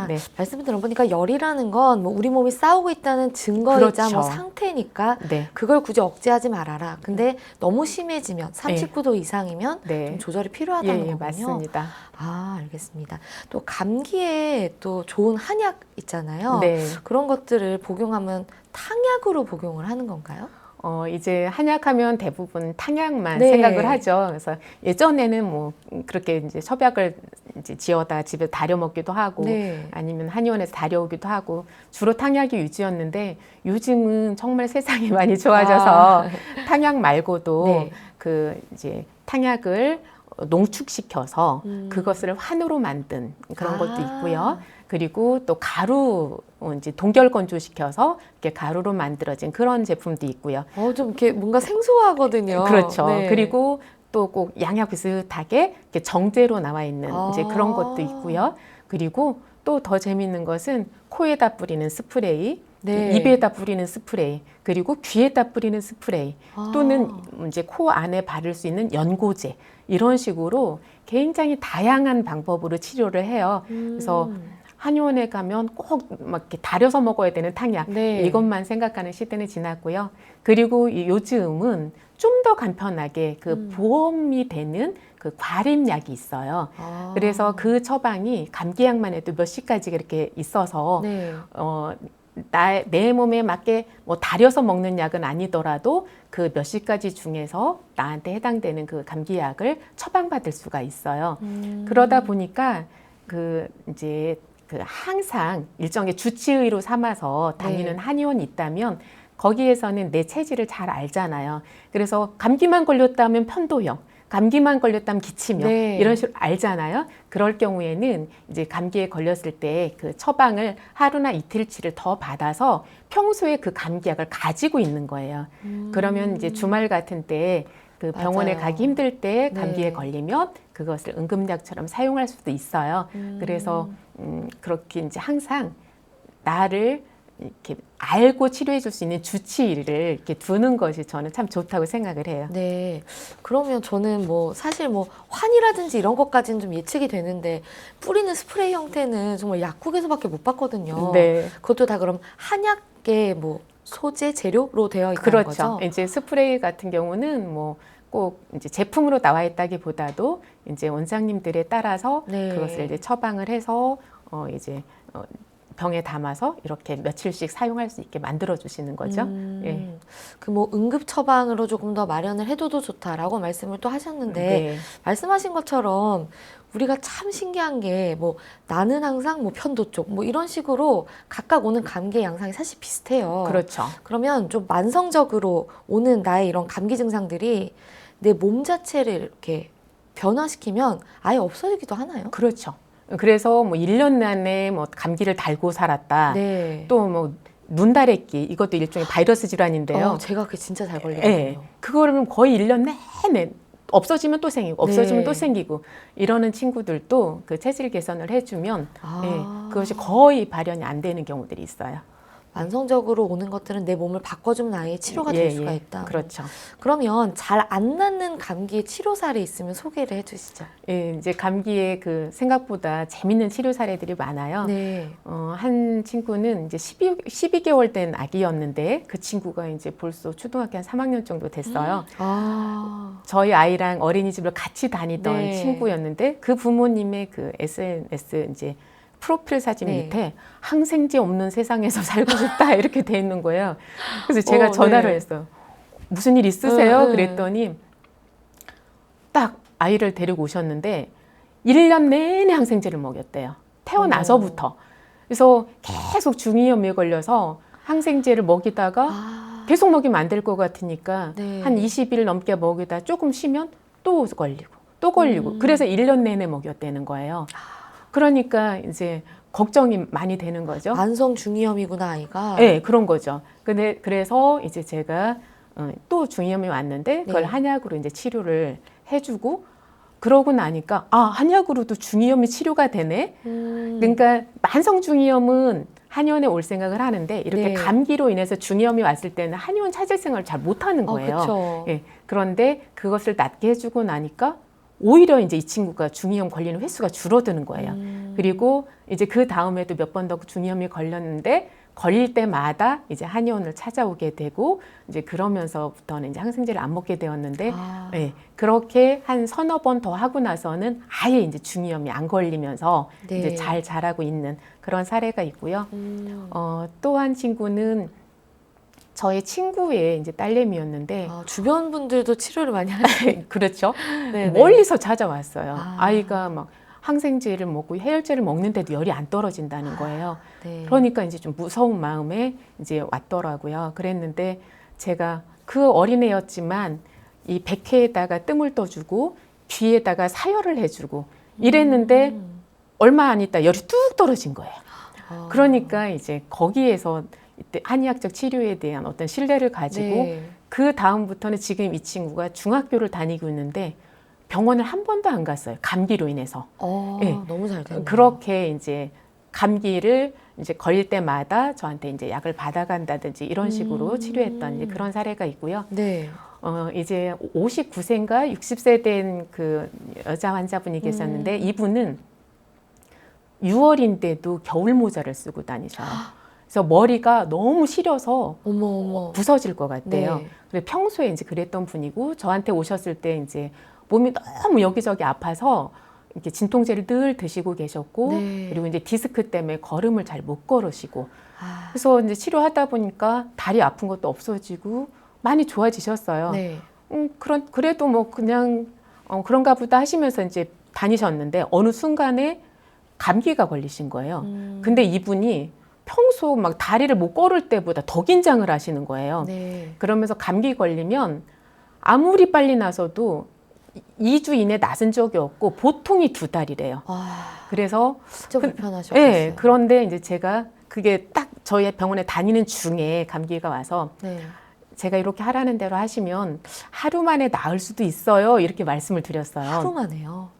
Speaker 1: 네. 말씀을 들어보니까 열이라는 건 뭐 우리 몸이 싸우고 있다는 증거이자
Speaker 3: 그렇죠.
Speaker 1: 뭐 상태니까
Speaker 3: 네.
Speaker 1: 그걸 굳이 억제하지 말아라. 근데 너무 심해지면 39도 이상이면
Speaker 3: 네.
Speaker 1: 좀 조절이 필요하다는 거군요.
Speaker 3: 맞습니다.
Speaker 1: 알겠습니다. 또 감기에 또 좋은 한약 있잖아요.
Speaker 3: 네.
Speaker 1: 그런 것들을 복용하면 탕약으로 복용을 하는 건가요?
Speaker 3: 이제 한약하면 대부분 탕약만
Speaker 1: 네.
Speaker 3: 생각을 하죠. 그래서 예전에는 뭐 그렇게 이제 협약을 이제 지어다 집에 다려 먹기도 하고
Speaker 1: 네.
Speaker 3: 아니면 한의원에서 다려오기도 하고 주로 탕약이 유지였는데 요즘은 정말 세상이 많이 좋아져서 탕약 말고도
Speaker 1: 네.
Speaker 3: 그 이제 탕약을 농축시켜서 그것을 환으로 만든 그런 것도 있고요. 그리고 또 가루 이제 동결 건조시켜서 이렇게 가루로 만들어진 그런 제품도 있고요.
Speaker 1: 좀 이렇게 뭔가 생소하거든요.
Speaker 3: 그렇죠.
Speaker 1: 네.
Speaker 3: 그리고 또 꼭 양약 비슷하게 이렇게 정제로 나와 있는 이제 그런 것도 있고요. 그리고 또 더 재밌는 것은 코에다 뿌리는 스프레이,
Speaker 1: 네.
Speaker 3: 입에다 뿌리는 스프레이, 그리고 귀에다 뿌리는 스프레이, 또는 이제 코 안에 바를 수 있는 연고제 이런 식으로 굉장히 다양한 방법으로 치료를 해요. 그래서 한의원에 가면 꼭 막 이렇게 달여서 먹어야 되는 탕약
Speaker 1: 네.
Speaker 3: 이것만 생각하는 시대는 지났고요. 그리고 요즘은 좀 더 간편하게 그 보험이 되는 그 과림약이 있어요.
Speaker 1: 아.
Speaker 3: 그래서 그 처방이 감기약만 해도 몇십 가지가 이렇게 있어서
Speaker 1: 네.
Speaker 3: 내 몸에 맞게 뭐 달여서 먹는 약은 아니더라도 그 몇십 가지 중에서 나한테 해당되는 그 감기약을 처방받을 수가 있어요. 그러다 보니까 이제 항상 일종의 주치의로 삼아서 다니는
Speaker 1: 네.
Speaker 3: 한의원이 있다면 거기에서는 내 체질을 잘 알잖아요. 그래서 감기만 걸렸다면 편도형, 감기만 걸렸다면 기침형
Speaker 1: 네.
Speaker 3: 이런 식으로 알잖아요. 그럴 경우에는 이제 감기에 걸렸을 때 그 처방을 하루나 이틀치를 더 받아서 평소에 그 감기약을 가지고 있는 거예요. 그러면 이제 주말 같은 때 그 병원에
Speaker 1: 맞아요.
Speaker 3: 가기 힘들 때 감기에
Speaker 1: 네.
Speaker 3: 걸리면 그것을 응급약처럼 사용할 수도 있어요. 그래서 그렇게 이제 항상 나를 이렇게 알고 치료해 줄 수 있는 주치의를 이렇게 두는 것이 저는 참 좋다고 생각을 해요.
Speaker 1: 네. 그러면 저는 뭐 사실 뭐 환이라든지 이런 것까지는 좀 예측이 되는데 뿌리는 스프레이 형태는 정말 약국에서밖에 못 봤거든요.
Speaker 3: 네.
Speaker 1: 그것도 다 그럼 한약의 뭐 소재 재료로 되어 있다는
Speaker 3: 그렇죠.
Speaker 1: 거죠?
Speaker 3: 이제 스프레이 같은 경우는 뭐 꼭 이제 제품으로 나와 있다기보다도 이제 원장님들에 따라서
Speaker 1: 네.
Speaker 3: 그것을 이제 처방을 해서 병에 담아서 이렇게 며칠씩 사용할 수 있게 만들어 주시는 거죠. 예.
Speaker 1: 그 뭐 응급 처방으로 조금 더 마련을 해둬도 좋다라고 말씀을 또 하셨는데
Speaker 3: 네.
Speaker 1: 말씀하신 것처럼 우리가 참 신기한 게 뭐 나는 항상 뭐 편도 쪽 뭐 이런 식으로 각각 오는 감기의 양상이 사실 비슷해요.
Speaker 3: 그렇죠.
Speaker 1: 그러면 좀 만성적으로 오는 나의 이런 감기 증상들이 내 몸 자체를 이렇게 변화시키면 아예 없어지기도 하나요?
Speaker 3: 그렇죠. 그래서 뭐 1년 내내 뭐 감기를 달고 살았다.
Speaker 1: 네.
Speaker 3: 또 뭐 눈다래끼 이것도 일종의 바이러스 질환인데요.
Speaker 1: 제가 그게 진짜 잘 걸리거든요.
Speaker 3: 예. 그거를 거의 1년 내내 없어지면 또 생기고 없어지면
Speaker 1: 네.
Speaker 3: 또 생기고 이러는 친구들도 그 체질 개선을 해주면
Speaker 1: 아.
Speaker 3: 그것이 거의 발현이 안 되는 경우들이 있어요.
Speaker 1: 만성적으로 오는 것들은 내 몸을 바꿔주면 아예 치료가 될 수가 있다.
Speaker 3: 그렇죠.
Speaker 1: 그러면 잘 안 낫는 감기의 치료 사례 있으면 소개를 해주시죠.
Speaker 3: 예, 이제 감기에 그 생각보다 재밌는 치료 사례들이 많아요.
Speaker 1: 네.
Speaker 3: 한 친구는 이제 12개월 된 아기였는데 그 친구가 이제 벌써 초등학교 한 3학년 정도 됐어요.
Speaker 1: 아.
Speaker 3: 저희 아이랑 어린이집을 같이 다니던
Speaker 1: 네.
Speaker 3: 친구였는데 그 부모님의 그 SNS 이제 프로필 사진
Speaker 1: 네.
Speaker 3: 밑에 항생제 없는 세상에서 살고 싶다 이렇게 돼 있는 거예요. 그래서 제가 전화를
Speaker 1: 네.
Speaker 3: 했어요. 무슨 일 있으세요?
Speaker 1: 네.
Speaker 3: 그랬더니 딱 아이를 데리고 오셨는데 1년 내내 항생제를 먹였대요. 태어나서부터. 그래서 계속 중이염에 걸려서 항생제를 먹이다가 계속 먹이면 안 될 것 같으니까
Speaker 1: 네.
Speaker 3: 한 20일 넘게 먹이다 조금 쉬면 또 걸리고 또 걸리고 그래서 1년 내내 먹였다는 거예요. 그러니까 이제 걱정이 많이 되는 거죠.
Speaker 1: 만성 중이염이구나 아이가.
Speaker 3: 네, 그런 거죠. 근데 그래서 이제 제가 또 중이염이 왔는데 그걸
Speaker 1: 네.
Speaker 3: 한약으로 이제 치료를 해주고 그러고 나니까 한약으로도 중이염이 치료가 되네. 그러니까 만성 중이염은 한의원에 올 생각을 하는데 이렇게
Speaker 1: 네.
Speaker 3: 감기로 인해서 중이염이 왔을 때는 한의원 찾을 생각을 잘 못하는 거예요.
Speaker 1: 그렇죠.
Speaker 3: 예, 그런데 그것을 낫게 해주고 나니까 오히려 이제 이 친구가 중이염 걸리는 횟수가 줄어드는 거예요. 그리고 이제 그 다음에도 몇 번 더 중이염이 걸렸는데 걸릴 때마다 이제 한의원을 찾아오게 되고 이제 그러면서부터는 이제 항생제를 안 먹게 되었는데 예, 그렇게 한 서너 번 더 하고 나서는 아예 이제 중이염이 안 걸리면서
Speaker 1: 네.
Speaker 3: 이제 잘 자라고 있는 그런 사례가 있고요. 또 한 친구는 저의 친구의 이제 딸내미였는데
Speaker 1: 주변 분들도 치료를 많이 하시네.
Speaker 3: 그렇죠.
Speaker 1: 네,
Speaker 3: 멀리서 찾아왔어요.
Speaker 1: 아.
Speaker 3: 아이가 막 항생제를 먹고 해열제를 먹는데도 열이 안 떨어진다는 거예요.
Speaker 1: 네.
Speaker 3: 그러니까 이제 좀 무서운 마음에 이제 왔더라고요. 그랬는데 제가 그 어린애였지만 이 백회에다가 뜸을 떠주고 귀에다가 사열을 해주고 이랬는데 얼마 안 있다 열이 뚝 떨어진 거예요. 그러니까 이제 거기에서 이때 한의학적 치료에 대한 어떤 신뢰를 가지고
Speaker 1: 네.
Speaker 3: 그 다음부터는 지금 이 친구가 중학교를 다니고 있는데 병원을 한 번도 안 갔어요. 감기로 인해서. 네.
Speaker 1: 너무 잘 됐네요.
Speaker 3: 그렇게 이제 감기를 이제 걸릴 때마다 저한테 이제 약을 받아간다든지 이런 식으로 치료했던 이제 그런 사례가 있고요.
Speaker 1: 네.
Speaker 3: 이제 59세인가 60세 된 그 여자 환자분이 계셨는데 이분은 6월인데도 겨울 모자를 쓰고 다니셔요. 그래서 머리가 너무 시려서
Speaker 1: 어머 어머.
Speaker 3: 부서질 것 같대요.
Speaker 1: 네.
Speaker 3: 그래서 평소에 이제 그랬던 분이고 저한테 오셨을 때 이제 몸이 너무 여기저기 아파서 이렇게 진통제를 늘 드시고 계셨고
Speaker 1: 네.
Speaker 3: 그리고 이제 디스크 때문에 걸음을 잘 못 걸으시고
Speaker 1: 아,
Speaker 3: 그래서 이제 치료하다 보니까 다리 아픈 것도 없어지고 많이 좋아지셨어요.
Speaker 1: 네.
Speaker 3: 그래도 뭐 그냥 그런가 보다 하시면서 이제 다니셨는데 어느 순간에 감기가 걸리신 거예요. 근데 이분이 평소 막 다리를 못 걸을 때보다 더 긴장을 하시는 거예요.
Speaker 1: 네.
Speaker 3: 그러면서 감기 걸리면 아무리 빨리 나서도 2주 이내 낫은 적이 없고 보통이 2달이래요.
Speaker 1: 아,
Speaker 3: 그래서
Speaker 1: 진짜 불편하셨겠어요.
Speaker 3: 네, 그런데 이제 제가 그게 딱 저희 병원에 다니는 중에 감기가 와서
Speaker 1: 네.
Speaker 3: 제가 이렇게 하라는 대로 하시면 하루 만에 나을 수도 있어요. 이렇게 말씀을 드렸어요.
Speaker 1: 하루 만에요.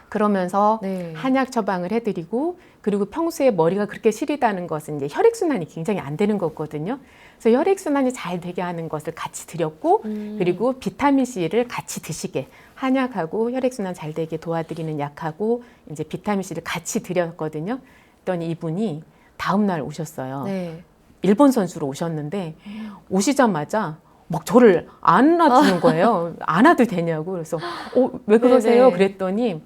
Speaker 3: 그러면서
Speaker 1: 네.
Speaker 3: 한약 처방을 해드리고 그리고 평소에 머리가 그렇게 시리다는 것은 이제 혈액순환이 굉장히 안 되는 거거든요. 그래서 혈액순환이 잘 되게 하는 것을 같이 드렸고 그리고 비타민C를 같이 드시게 한약하고 혈액순환 잘 되게 도와드리는 약하고 이제 비타민C를 같이 드렸거든요. 그랬더니 이분이 다음 날 오셨어요.
Speaker 1: 네.
Speaker 3: 일본 선수로 오셨는데 오시자마자 막 저를 안아주는 거예요. 안아도 되냐고. 그래서 왜 그러세요?
Speaker 1: 네네.
Speaker 3: 그랬더니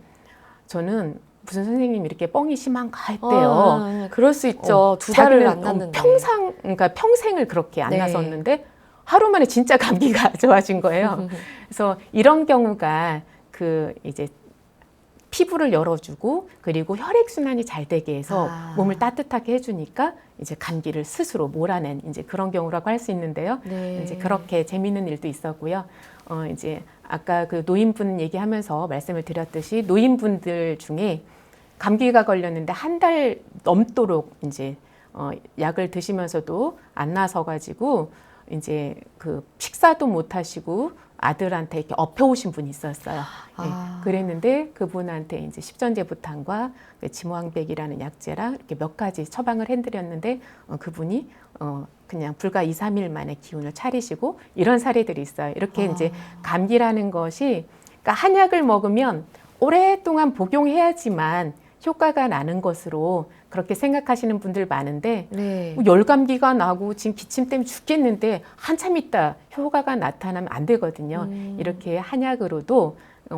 Speaker 3: 저는 무슨 선생님이 이렇게 뻥이 심한가 했대요.
Speaker 1: 그럴 수 있죠. 2달을
Speaker 3: 자기는
Speaker 1: 안 났는데.
Speaker 3: 그러니까 평생을 그렇게 안
Speaker 1: 네.
Speaker 3: 나섰는데 하루 만에 진짜 감기가 좋아진 거예요. 그래서 이런 경우가 그 이제 피부를 열어주고 그리고 혈액순환이 잘 되게 해서 몸을 따뜻하게 해주니까 이제 감기를 스스로 몰아낸 이제 그런 경우라고 할 수 있는데요.
Speaker 1: 네.
Speaker 3: 이제 그렇게 재미있는 일도 있었고요. 이제 아까 그 노인분 얘기하면서 말씀을 드렸듯이 노인분들 중에 감기가 걸렸는데 1달 넘도록 이제 약을 드시면서도 안 나서가지고 이제 그 식사도 못 하시고 아들한테 이렇게 업혀오신 분이 있었어요.
Speaker 1: 아.
Speaker 3: 예, 그랬는데 그분한테 이제 십전제부탄과 지모항백이라는 약제랑 이렇게 몇 가지 처방을 해드렸는데 그분이 그냥 불과 2, 3일 만에 기운을 차리시고 이런 사례들이 있어요. 이렇게 이제 감기라는 것이 그러니까 한약을 먹으면 오랫동안 복용해야지만 효과가 나는 것으로 그렇게 생각하시는 분들 많은데
Speaker 1: 네.
Speaker 3: 열감기가 나고 지금 기침 때문에 죽겠는데 한참 있다 효과가 나타나면 안 되거든요. 이렇게 한약으로도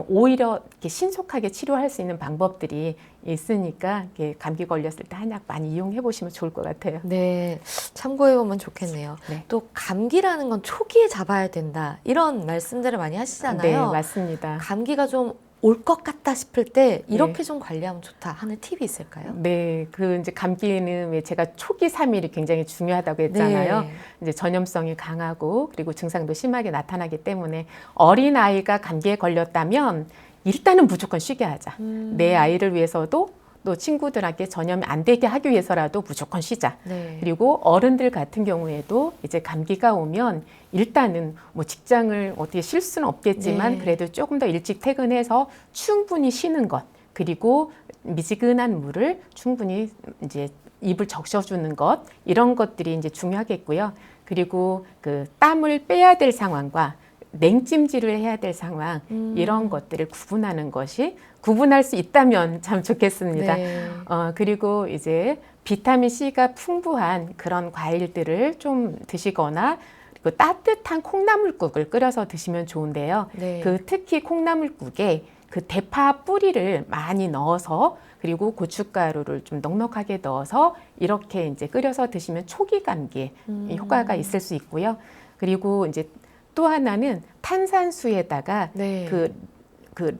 Speaker 3: 오히려 이렇게 신속하게 치료할 수 있는 방법들이 있으니까 이렇게 감기 걸렸을 때 한약 많이 이용해 보시면 좋을 것 같아요.
Speaker 1: 네, 참고해보면 좋겠네요.
Speaker 3: 네.
Speaker 1: 또 감기라는 건 초기에 잡아야 된다 이런 말씀들을 많이 하시잖아요.
Speaker 3: 네, 맞습니다.
Speaker 1: 감기가 좀 올 것 같다 싶을 때 이렇게
Speaker 3: 네.
Speaker 1: 좀 관리하면 좋다 하는 팁이 있을까요?
Speaker 3: 네, 그 이제 감기는 왜 제가 초기 3일이 굉장히 중요하다고 했잖아요.
Speaker 1: 네.
Speaker 3: 이제 전염성이 강하고 그리고 증상도 심하게 나타나기 때문에 어린 아이가 감기에 걸렸다면 일단은 무조건 쉬게 하자. 내 아이를 위해서도 또 친구들한테 전염이 안 되게 하기 위해서라도 무조건 쉬자.
Speaker 1: 네.
Speaker 3: 그리고 어른들 같은 경우에도 이제 감기가 오면 일단은 뭐 직장을 어떻게 쉴 수는 없겠지만
Speaker 1: 네.
Speaker 3: 그래도 조금 더 일찍 퇴근해서 충분히 쉬는 것 그리고 미지근한 물을 충분히 이제 입을 적셔주는 것 이런 것들이 이제 중요하겠고요. 그리고 그 땀을 빼야 될 상황과 냉찜질을 해야 될 상황 이런 것들을 구분하는 것이 구분할 수 있다면 참 좋겠습니다.
Speaker 1: 네.
Speaker 3: 그리고 이제 비타민 C가 풍부한 그런 과일들을 좀 드시거나 그리고 따뜻한 콩나물국을 끓여서 드시면 좋은데요.
Speaker 1: 네.
Speaker 3: 그 특히 콩나물국에 그 대파 뿌리를 많이 넣어서 그리고 고춧가루를 좀 넉넉하게 넣어서 이렇게 이제 끓여서 드시면 초기 감기에 효과가 있을 수 있고요. 그리고 이제 또 하나는 탄산수에다가
Speaker 1: 네.
Speaker 3: 그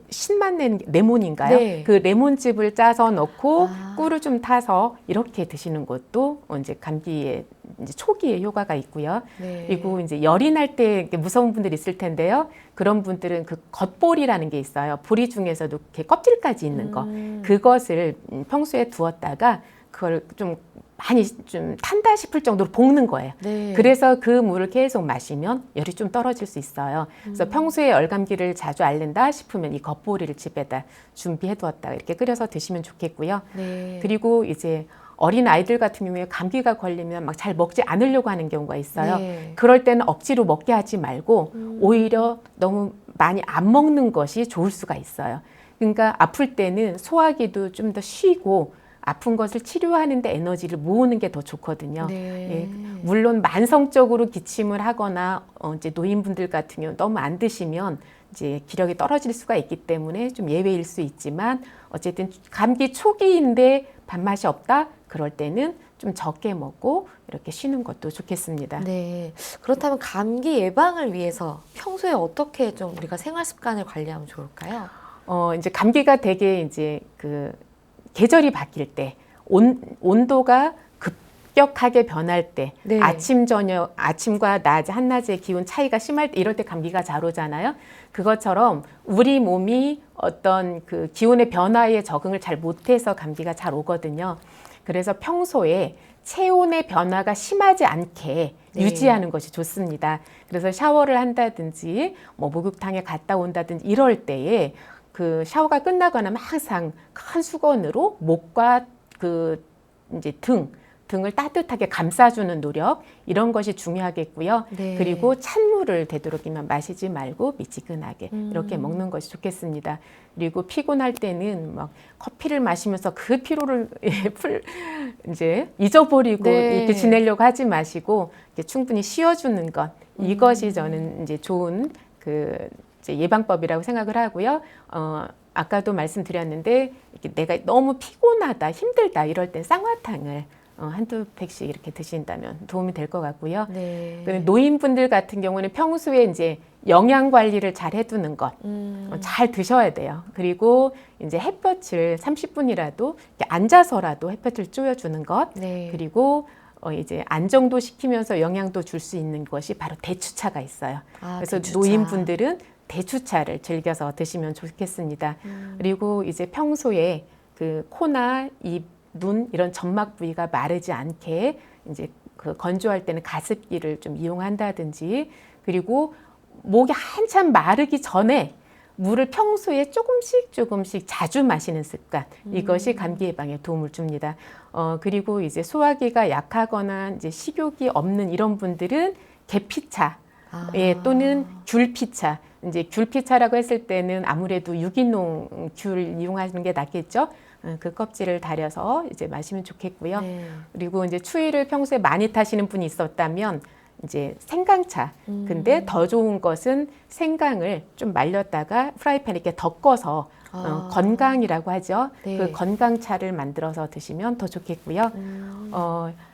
Speaker 3: 신맛 내는 레몬인가요?
Speaker 1: 네.
Speaker 3: 그 레몬즙을 짜서 넣고
Speaker 1: 아.
Speaker 3: 꿀을 좀 타서 이렇게 드시는 것도 이제 감기에 이제 초기에 효과가 있고요.
Speaker 1: 네.
Speaker 3: 그리고 이제 열이 날 때 무서운 분들이 있을 텐데요. 그런 분들은 그 겉보리라는 게 있어요. 보리 중에서도 이렇게 껍질까지 있는 거. 그것을 평소에 두었다가 그걸 좀 많이 좀 탄다 싶을 정도로 볶는 거예요.
Speaker 1: 네.
Speaker 3: 그래서 그 물을 계속 마시면 열이 좀 떨어질 수 있어요. 그래서 평소에 열감기를 자주 앓는다 싶으면 이 겉보리를 집에다 준비해 두었다가 이렇게 끓여서 드시면 좋겠고요.
Speaker 1: 네.
Speaker 3: 그리고 이제 어린 아이들 같은 경우에 감기가 걸리면 막 잘 먹지 않으려고 하는 경우가 있어요.
Speaker 1: 네.
Speaker 3: 그럴 때는 억지로 먹게 하지 말고 오히려 너무 많이 안 먹는 것이 좋을 수가 있어요. 그러니까 아플 때는 소화기도 좀 더 쉬고 아픈 것을 치료하는데 에너지를 모으는 게 더 좋거든요.
Speaker 1: 네.
Speaker 3: 물론 만성적으로 기침을 하거나 이제 노인분들 같은 경우 너무 안 드시면 이제 기력이 떨어질 수가 있기 때문에 좀 예외일 수 있지만 어쨌든 감기 초기인데 밥맛이 없다 그럴 때는 좀 적게 먹고 이렇게 쉬는 것도 좋겠습니다.
Speaker 1: 네. 그렇다면 감기 예방을 위해서 평소에 어떻게 좀 우리가 생활 습관을 관리하면 좋을까요?
Speaker 3: 이제 감기가 되게 이제 그 계절이 바뀔 때 온도가 급격하게 변할 때
Speaker 1: 네.
Speaker 3: 아침과 낮 한낮의 기온 차이가 심할 때 이럴 때 감기가 잘 오잖아요. 그것처럼 우리 몸이 어떤 그 기온의 변화에 적응을 잘 못해서 감기가 잘 오거든요. 그래서 평소에 체온의 변화가 심하지 않게
Speaker 1: 네.
Speaker 3: 유지하는 것이 좋습니다. 그래서 샤워를 한다든지 뭐 목욕탕에 갔다 온다든지 이럴 때에 그 샤워가 끝나거나 항상 큰 수건으로 목과 그 이제 등을 따뜻하게 감싸주는 노력 이런 것이 중요하겠고요.
Speaker 1: 네.
Speaker 3: 그리고 찬물을 되도록이면 마시지 말고 미지근하게 이렇게 먹는 것이 좋겠습니다. 그리고 피곤할 때는 막 커피를 마시면서 그 피로를 이제 잊어버리고
Speaker 1: 네.
Speaker 3: 이렇게 지내려고 하지 마시고 이렇게 충분히 쉬어주는 것 이것이 저는 이제 좋은 그 이제 예방법이라고 생각을 하고요. 아까도 말씀드렸는데 이렇게 내가 너무 피곤하다, 힘들다 이럴 땐 쌍화탕을 한두 팩씩 이렇게 드신다면 도움이 될 것 같고요.
Speaker 1: 네.
Speaker 3: 그리고 노인분들 같은 경우는 평소에 이제 영양 관리를 잘 해두는 것, 잘 드셔야 돼요. 그리고 이제 햇볕을 30분이라도 앉아서라도 햇볕을 쬐어주는 것,
Speaker 1: 네.
Speaker 3: 그리고 이제 안정도 시키면서 영양도 줄 수 있는 것이 바로 대추차가 있어요.
Speaker 1: 아,
Speaker 3: 그래서
Speaker 1: 대추차.
Speaker 3: 노인분들은 대추차를 즐겨서 드시면 좋겠습니다. 그리고 이제 평소에 그 코나 입, 눈 이런 점막 부위가 마르지 않게 이제 그 건조할 때는 가습기를 좀 이용한다든지 그리고 목이 한참 마르기 전에 물을 평소에 조금씩 자주 마시는 습관 이것이 감기 예방에 도움을 줍니다. 그리고 이제 소화기가 약하거나 이제 식욕이 없는 이런 분들은 계피차 또는 귤피차 이제 귤피차라고 했을 때는 아무래도 유기농 귤 이용하는 게 낫겠죠. 그 껍질을 달여서 이제 마시면 좋겠고요.
Speaker 1: 네.
Speaker 3: 그리고 이제 추위를 평소에 많이 타시는 분이 있었다면 이제 생강차. 근데 더 좋은 것은 생강을 좀 말렸다가 프라이팬에 이렇게 덮어서 건강이라고 하죠.
Speaker 1: 네.
Speaker 3: 그 건강차를 만들어서 드시면 더 좋겠고요.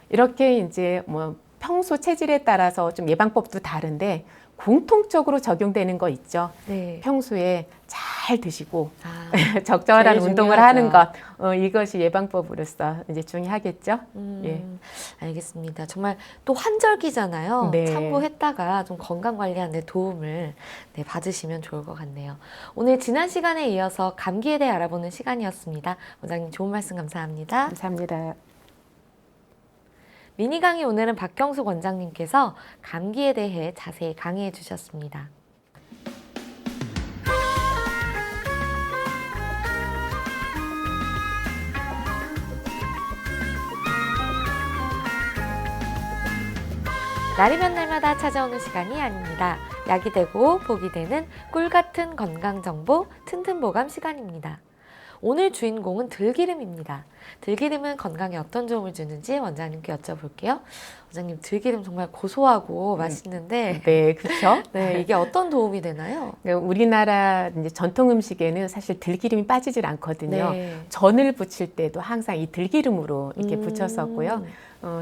Speaker 3: 이렇게 이제 뭐 평소 체질에 따라서 좀 예방법도 다른데 공통적으로 적용되는 거 있죠.
Speaker 1: 네.
Speaker 3: 평소에 잘 드시고
Speaker 1: 아,
Speaker 3: 적절한
Speaker 1: 제일
Speaker 3: 운동을
Speaker 1: 중요하죠.
Speaker 3: 하는 것 이것이 예방법으로서 이제 중요하겠죠. 예.
Speaker 1: 알겠습니다. 정말 또 환절기잖아요.
Speaker 3: 네.
Speaker 1: 참고했다가 좀 건강 관리하는 데 도움을 받으시면 좋을 것 같네요. 오늘 지난 시간에 이어서 감기에 대해 알아보는 시간이었습니다. 원장님 좋은 말씀 감사합니다.
Speaker 3: 감사합니다.
Speaker 1: 미니 강의 오늘은 박경숙 원장님께서 감기에 대해 자세히 강의해 주셨습니다. 날이면 날마다 찾아오는 시간이 아닙니다. 약이 되고 복이 되는 꿀 같은 건강 정보 튼튼 보감 시간입니다. 오늘 주인공은 들기름입니다. 들기름은 건강에 어떤 도움을 주는지 원장님께 여쭤볼게요. 원장님, 들기름 정말 고소하고 맛있는데
Speaker 3: 네, 그렇죠.
Speaker 1: 네, 이게 어떤 도움이 되나요?
Speaker 3: 우리나라 이제 전통 음식에는 사실 들기름이 빠지질 않거든요.
Speaker 1: 네.
Speaker 3: 전을 부칠 때도 항상 이 들기름으로 이렇게 부쳤었고요.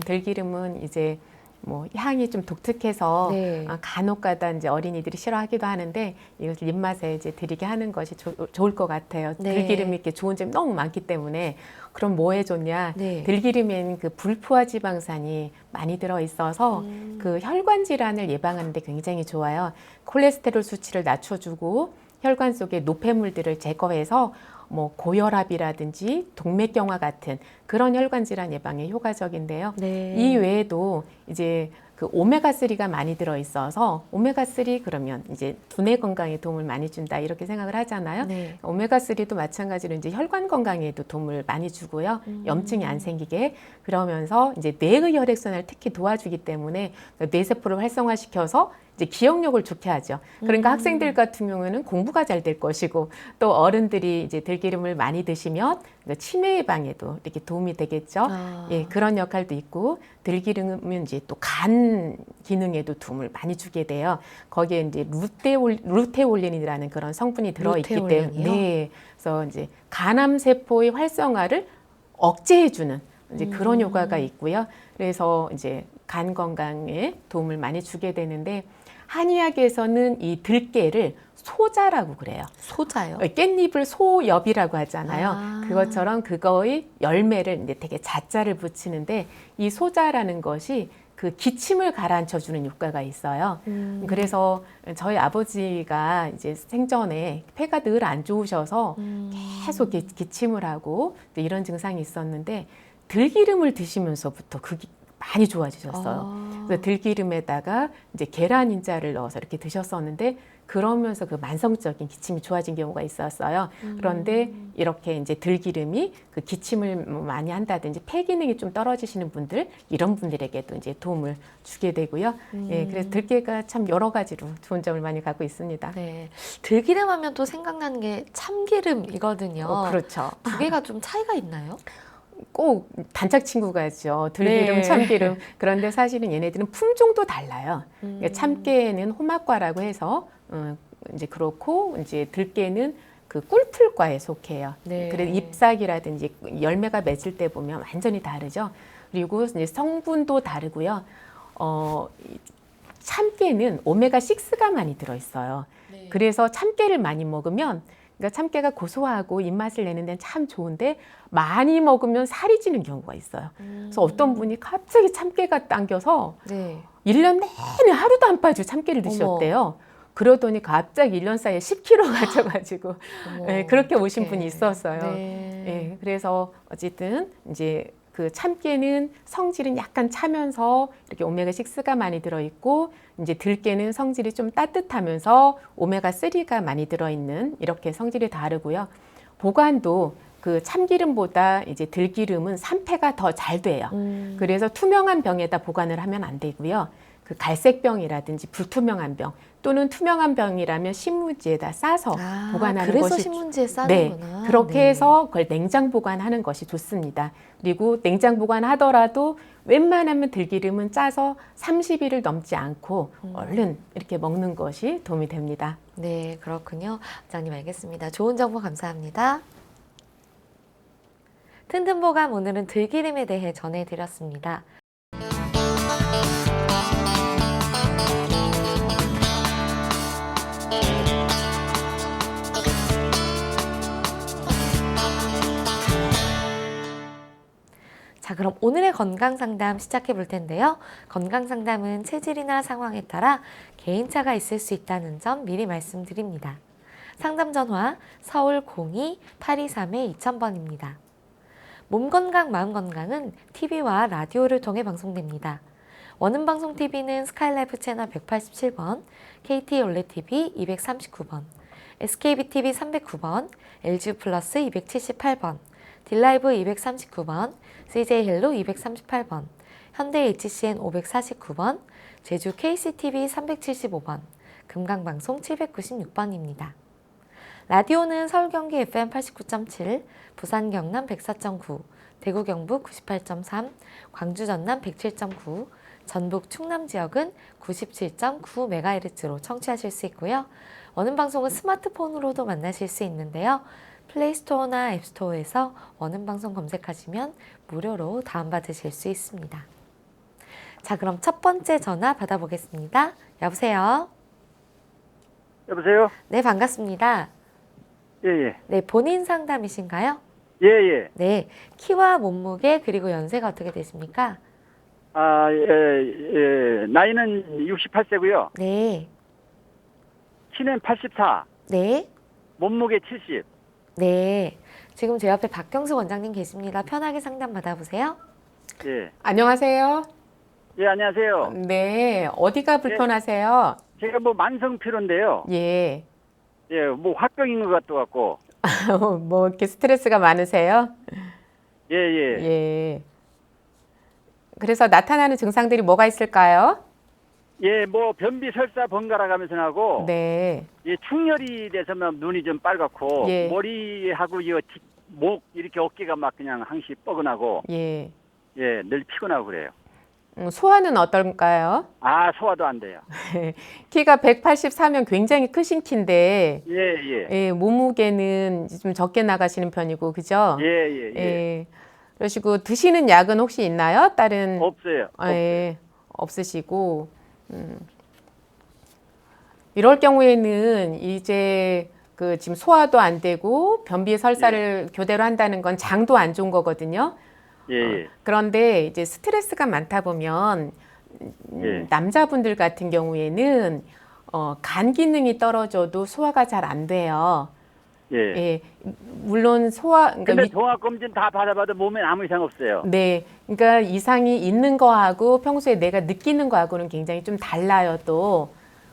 Speaker 3: 들기름은 이제 뭐 향이 좀 독특해서
Speaker 1: 네.
Speaker 3: 간혹가다 이제 어린이들이 싫어하기도 하는데 이것을 입맛에 이제 들이게 하는 것이 좋을 것 같아요.
Speaker 1: 네.
Speaker 3: 들기름이 이렇게 좋은 점이 너무 많기 때문에 그럼 뭐에 좋냐?
Speaker 1: 네.
Speaker 3: 들기름에는 그 불포화 지방산이 많이 들어 있어서 그 혈관 질환을 예방하는 데 굉장히 좋아요. 콜레스테롤 수치를 낮춰주고 혈관 속의 노폐물들을 제거해서 뭐 고혈압이라든지 동맥경화 같은 그런 혈관 질환 예방에 효과적인데요.
Speaker 1: 네.
Speaker 3: 이 외에도 이제 그 오메가3가 많이 들어 있어서 오메가3 그러면 이제 두뇌 건강에 도움을 많이 준다 이렇게 생각을 하잖아요.
Speaker 1: 네.
Speaker 3: 오메가3도 마찬가지로 이제 혈관 건강에도 도움을 많이 주고요. 염증이 안 생기게 그러면서 이제 뇌의 혈액순환을 특히 도와주기 때문에 뇌세포를 활성화시켜서 이제 기억력을 좋게 하죠. 그러니까 학생들 같은 경우에는 공부가 잘 될 것이고 또 어른들이 이제 들기름을 많이 드시면 치매 예방에도 이렇게 도움이 되겠죠. 예, 그런 역할도 있고 들기름은 이제 또 간 기능에도 도움을 많이 주게 돼요. 거기에 이제 루테올린이라는 그런 성분이 들어있기 때문에
Speaker 1: 루테올린이요?
Speaker 3: 네, 그래서 이제 간암 세포의 활성화를 억제해주는 이제 그런 효과가 있고요. 그래서 이제 간 건강에 도움을 많이 주게 되는데 한의학에서는 이 들깨를 소자라고 그래요.
Speaker 1: 소자요?
Speaker 3: 깻잎을 소엽이라고 하잖아요.
Speaker 1: 아.
Speaker 3: 그것처럼 그거의 열매를 이제 되게 자자를 붙이는데 이 소자라는 것이 그 기침을 가라앉혀 주는 효과가 있어요. 그래서 저희 아버지가 이제 생전에 폐가 늘 안 좋으셔서 계속 기침을 하고 이런 증상이 있었는데 들기름을 드시면서부터 그게 많이 좋아지셨어요. 그래서 들기름에다가 이제 계란 인자를 넣어서 이렇게 드셨었는데 그러면서 그 만성적인 기침이 좋아진 경우가 있었어요. 그런데 이렇게 이제 들기름이 그 기침을 많이 한다든지 폐 기능이 좀 떨어지시는 분들 이런 분들에게도 이제 도움을 주게 되고요. 예, 그래서 들깨가 참 여러 가지로 좋은 점을 많이 갖고 있습니다.
Speaker 1: 네. 들기름 하면 또 생각나는 게 참기름이거든요.
Speaker 3: 그렇죠.
Speaker 1: 두 개가 좀 차이가 있나요?
Speaker 3: 꼭 단짝 친구가죠. 들기름,
Speaker 1: 네.
Speaker 3: 참기름. 그런데 사실은 얘네들은 품종도 달라요. 그러니까
Speaker 1: 음.
Speaker 3: 참깨는 호막과라고 해서 이제 그렇고 이제 들깨는 그 꿀풀과에 속해요.
Speaker 1: 네.
Speaker 3: 그래서 잎사귀라든지 열매가 맺을 때 보면 완전히 다르죠. 그리고 이제 성분도 다르고요. 참깨는 오메가6가 많이 들어있어요.
Speaker 1: 네.
Speaker 3: 그래서 참깨를 많이 먹으면 그러니까 참깨가 고소하고 입맛을 내는 데는 참 좋은데 많이 먹으면 살이 찌는 경우가 있어요. 그래서 어떤 분이 갑자기 참깨가 당겨서
Speaker 1: 네.
Speaker 3: 1년 내내 하루도 안 빠지고 참깨를 드셨대요. 그러더니 갑자기 1년 사이에 10kg가 쪄가지고 네, 그렇게 오신 분이 있었어요.
Speaker 1: 네.
Speaker 3: 네, 그래서 어쨌든 이제 그 참깨는 성질은 약간 차면서 이렇게 오메가6가 많이 들어있고 이제 들깨는 성질이 좀 따뜻하면서 오메가3가 많이 들어있는 이렇게 성질이 다르고요. 보관도 그 참기름보다 이제 들기름은 산패가 더 잘 돼요. 그래서 투명한 병에다 보관을 하면 안 되고요. 그 갈색 병이라든지 불투명한 병 또는 투명한 병이라면 신문지에다 싸서 보관하는
Speaker 1: 그래서
Speaker 3: 것이
Speaker 1: 신문지에
Speaker 3: 네,
Speaker 1: 싸는구나.
Speaker 3: 그렇게
Speaker 1: 네.
Speaker 3: 해서 그걸 냉장 보관하는 것이 좋습니다. 그리고 냉장 보관하더라도 웬만하면 들기름은 짜서 30일을 넘지 않고 얼른 이렇게 먹는 것이 도움이 됩니다.
Speaker 1: 네, 그렇군요. 원장님 알겠습니다. 좋은 정보 감사합니다. 튼튼보감 오늘은 들기름에 대해 전해드렸습니다. 자, 그럼 오늘의 건강상담 시작해 볼 텐데요. 건강상담은 체질이나 상황에 따라 개인차가 있을 수 있다는 점 미리 말씀드립니다. 상담 전화 서울 02-823-2000번입니다. 몸건강 마음건강은 TV와 라디오를 통해 방송됩니다. 원음방송TV는 스카이라이프 채널 187번, KT 올레TV 239번, SKBTV 309번, LG 플러스 278번, 딜라이브 239번, CJ헬로 238번, 현대 HCN 549번, 제주 KCTV 375번, 금강방송 796번입니다. 라디오는 서울 경기 FM 89.7, 부산 경남 104.9, 대구 경북 98.3, 광주 전남 107.9, 전북 충남 지역은 97.9MHz로 청취하실 수 있고요. 원음방송은 스마트폰으로도 만나실 수 있는데요. 플레이스토어나 앱스토어에서 원음방송 검색하시면 무료로 다운받으실 수 있습니다. 자, 그럼 첫 번째 전화 받아보겠습니다. 여보세요?
Speaker 4: 여보세요?
Speaker 1: 네, 반갑습니다.
Speaker 4: 예.
Speaker 1: 네, 본인 상담이신가요?
Speaker 4: 예.
Speaker 1: 네, 키와 몸무게 그리고 연세가 어떻게 되십니까?
Speaker 4: 나이는 68세고요.
Speaker 1: 네,
Speaker 4: 키는 84,
Speaker 1: 네,
Speaker 4: 몸무게 70.
Speaker 1: 네. 지금 제 옆에 박경수 원장님 계십니다. 편하게 상담 받아보세요.
Speaker 4: 예.
Speaker 3: 안녕하세요.
Speaker 4: 예, 안녕하세요.
Speaker 3: 네, 어디가 불편하세요?
Speaker 4: 제가 뭐 만성 피로인데요.
Speaker 3: 예.
Speaker 4: 예, 뭐 화병인 것 같고.
Speaker 3: 뭐 이렇게 스트레스가 많으세요?
Speaker 4: 예.
Speaker 3: 예. 그래서 나타나는 증상들이 뭐가 있을까요?
Speaker 4: 예, 뭐 변비 설사 번갈아 가면서 나고
Speaker 3: 네.
Speaker 4: 예, 충혈이 돼서만 눈이 좀 빨갛고
Speaker 3: 예.
Speaker 4: 머리하고 목 이렇게 어깨가 막 그냥 항시 뻐근하고
Speaker 3: 예.
Speaker 4: 예, 늘 피곤하고 그래요.
Speaker 3: 소화는 어떨까요?
Speaker 4: 아, 소화도 안 돼요.
Speaker 3: 키가 184면 굉장히 크신 키인데
Speaker 4: 예, 예.
Speaker 3: 예, 몸무게는 좀 적게 나가시는 편이고 그죠?
Speaker 4: 예, 예, 예.
Speaker 3: 예. 그러시고 드시는 약은 혹시 있나요? 다른
Speaker 4: 없어요.
Speaker 3: 예, 없으시고 이럴 경우에는 이제 그 지금 소화도 안 되고 변비 설사를 교대로 한다는 건 장도 안 좋은 거거든요.
Speaker 4: 예, 예.
Speaker 3: 그런데 이제 스트레스가 많다 보면
Speaker 4: 예.
Speaker 3: 남자분들 같은 경우에는 간 기능이 떨어져도 소화가 잘 안 돼요.
Speaker 4: 예.
Speaker 3: 예, 물론 소화, 그러니까
Speaker 4: 근데 종합 검진 다 받아봐도 몸에 아무 이상 없어요.
Speaker 3: 네, 그러니까 이상이 있는 거하고 평소에 내가 느끼는 거하고는 굉장히 좀 달라요, 또.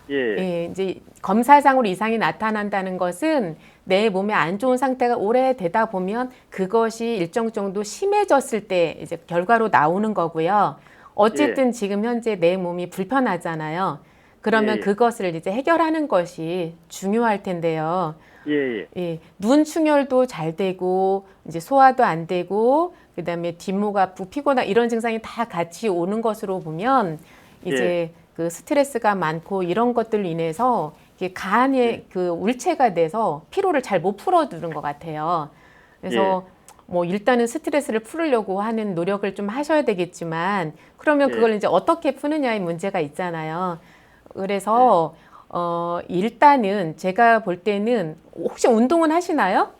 Speaker 4: 예.
Speaker 3: 예, 이제 검사상으로 이상이 나타난다는 것은 내 몸에 안 좋은 상태가 오래되다 보면 그것이 일정 정도 심해졌을 때 이제 결과로 나오는 거고요. 어쨌든 지금 현재 내 몸이 불편하잖아요. 그러면
Speaker 4: 예.
Speaker 3: 그것을 이제 해결하는 것이 중요할 텐데요.
Speaker 4: 예, 예.
Speaker 3: 예, 눈 충혈도 잘 되고 이제 소화도 안 되고 그다음에 뒷목 아프고 피곤하 이런 증상이 다 같이 오는 것으로 보면 이제 그 스트레스가 많고 이런 것들로 인해서 이게 간에 그 울체가 돼서 피로를 잘 못 풀어두는 것 같아요. 그래서 뭐 일단은 스트레스를 풀으려고 하는 노력을 좀 하셔야 되겠지만 그러면 그걸 이제 어떻게 푸느냐의 문제가 있잖아요. 그래서 일단은 제가 볼 때는 혹시 운동은 하시나요?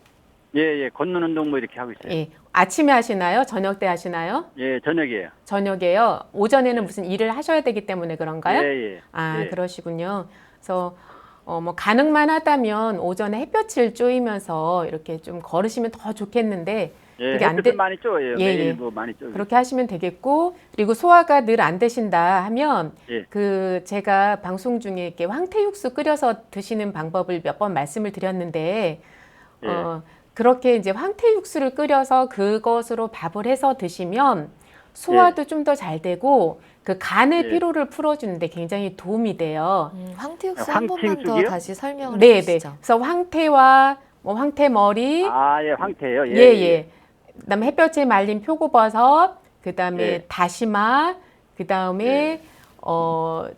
Speaker 4: 예, 예. 걷는 운동 뭐 이렇게 하고 있어요.
Speaker 3: 예. 아침에 하시나요? 저녁 때 하시나요?
Speaker 4: 예, 저녁이에요.
Speaker 3: 저녁에요. 오전에는 무슨 일을 하셔야 되기 때문에 그런가요?
Speaker 4: 예, 예.
Speaker 3: 아,
Speaker 4: 예.
Speaker 3: 그러시군요. 그래서 뭐 가능만 하다면 오전에 햇볕을 쬐면서 이렇게 좀 걸으시면 더 좋겠는데
Speaker 4: 예,
Speaker 3: 그게 안
Speaker 4: 햇빛을
Speaker 3: 돼.
Speaker 4: 많이 쪄요.
Speaker 3: 예,
Speaker 4: 매일
Speaker 3: 예.
Speaker 4: 뭐 많이 쪄요.
Speaker 3: 그렇게 하시면 되겠고 그리고 소화가 늘 안 되신다 하면
Speaker 4: 예.
Speaker 3: 그 제가 방송 중에 이렇게 황태육수 끓여서 드시는 방법을 몇 번 말씀을 드렸는데
Speaker 4: 예.
Speaker 3: 그렇게 이제 황태육수를 끓여서 그것으로 밥을 해서 드시면 소화도 좀 더 잘 되고 그 간의
Speaker 4: 예.
Speaker 3: 피로를 풀어주는데 굉장히 도움이 돼요.
Speaker 1: 황태육수 한 번만 더
Speaker 4: 황태육수요?
Speaker 1: 다시 설명을
Speaker 3: 네, 네.
Speaker 1: 해주시죠.
Speaker 3: 그래서 황태와 뭐 황태머리,
Speaker 4: 아, 예, 황태요. 예,
Speaker 3: 예, 예. 그다음에 햇볕에 말린 표고버섯, 그다음에
Speaker 4: 예.
Speaker 3: 다시마, 그다음에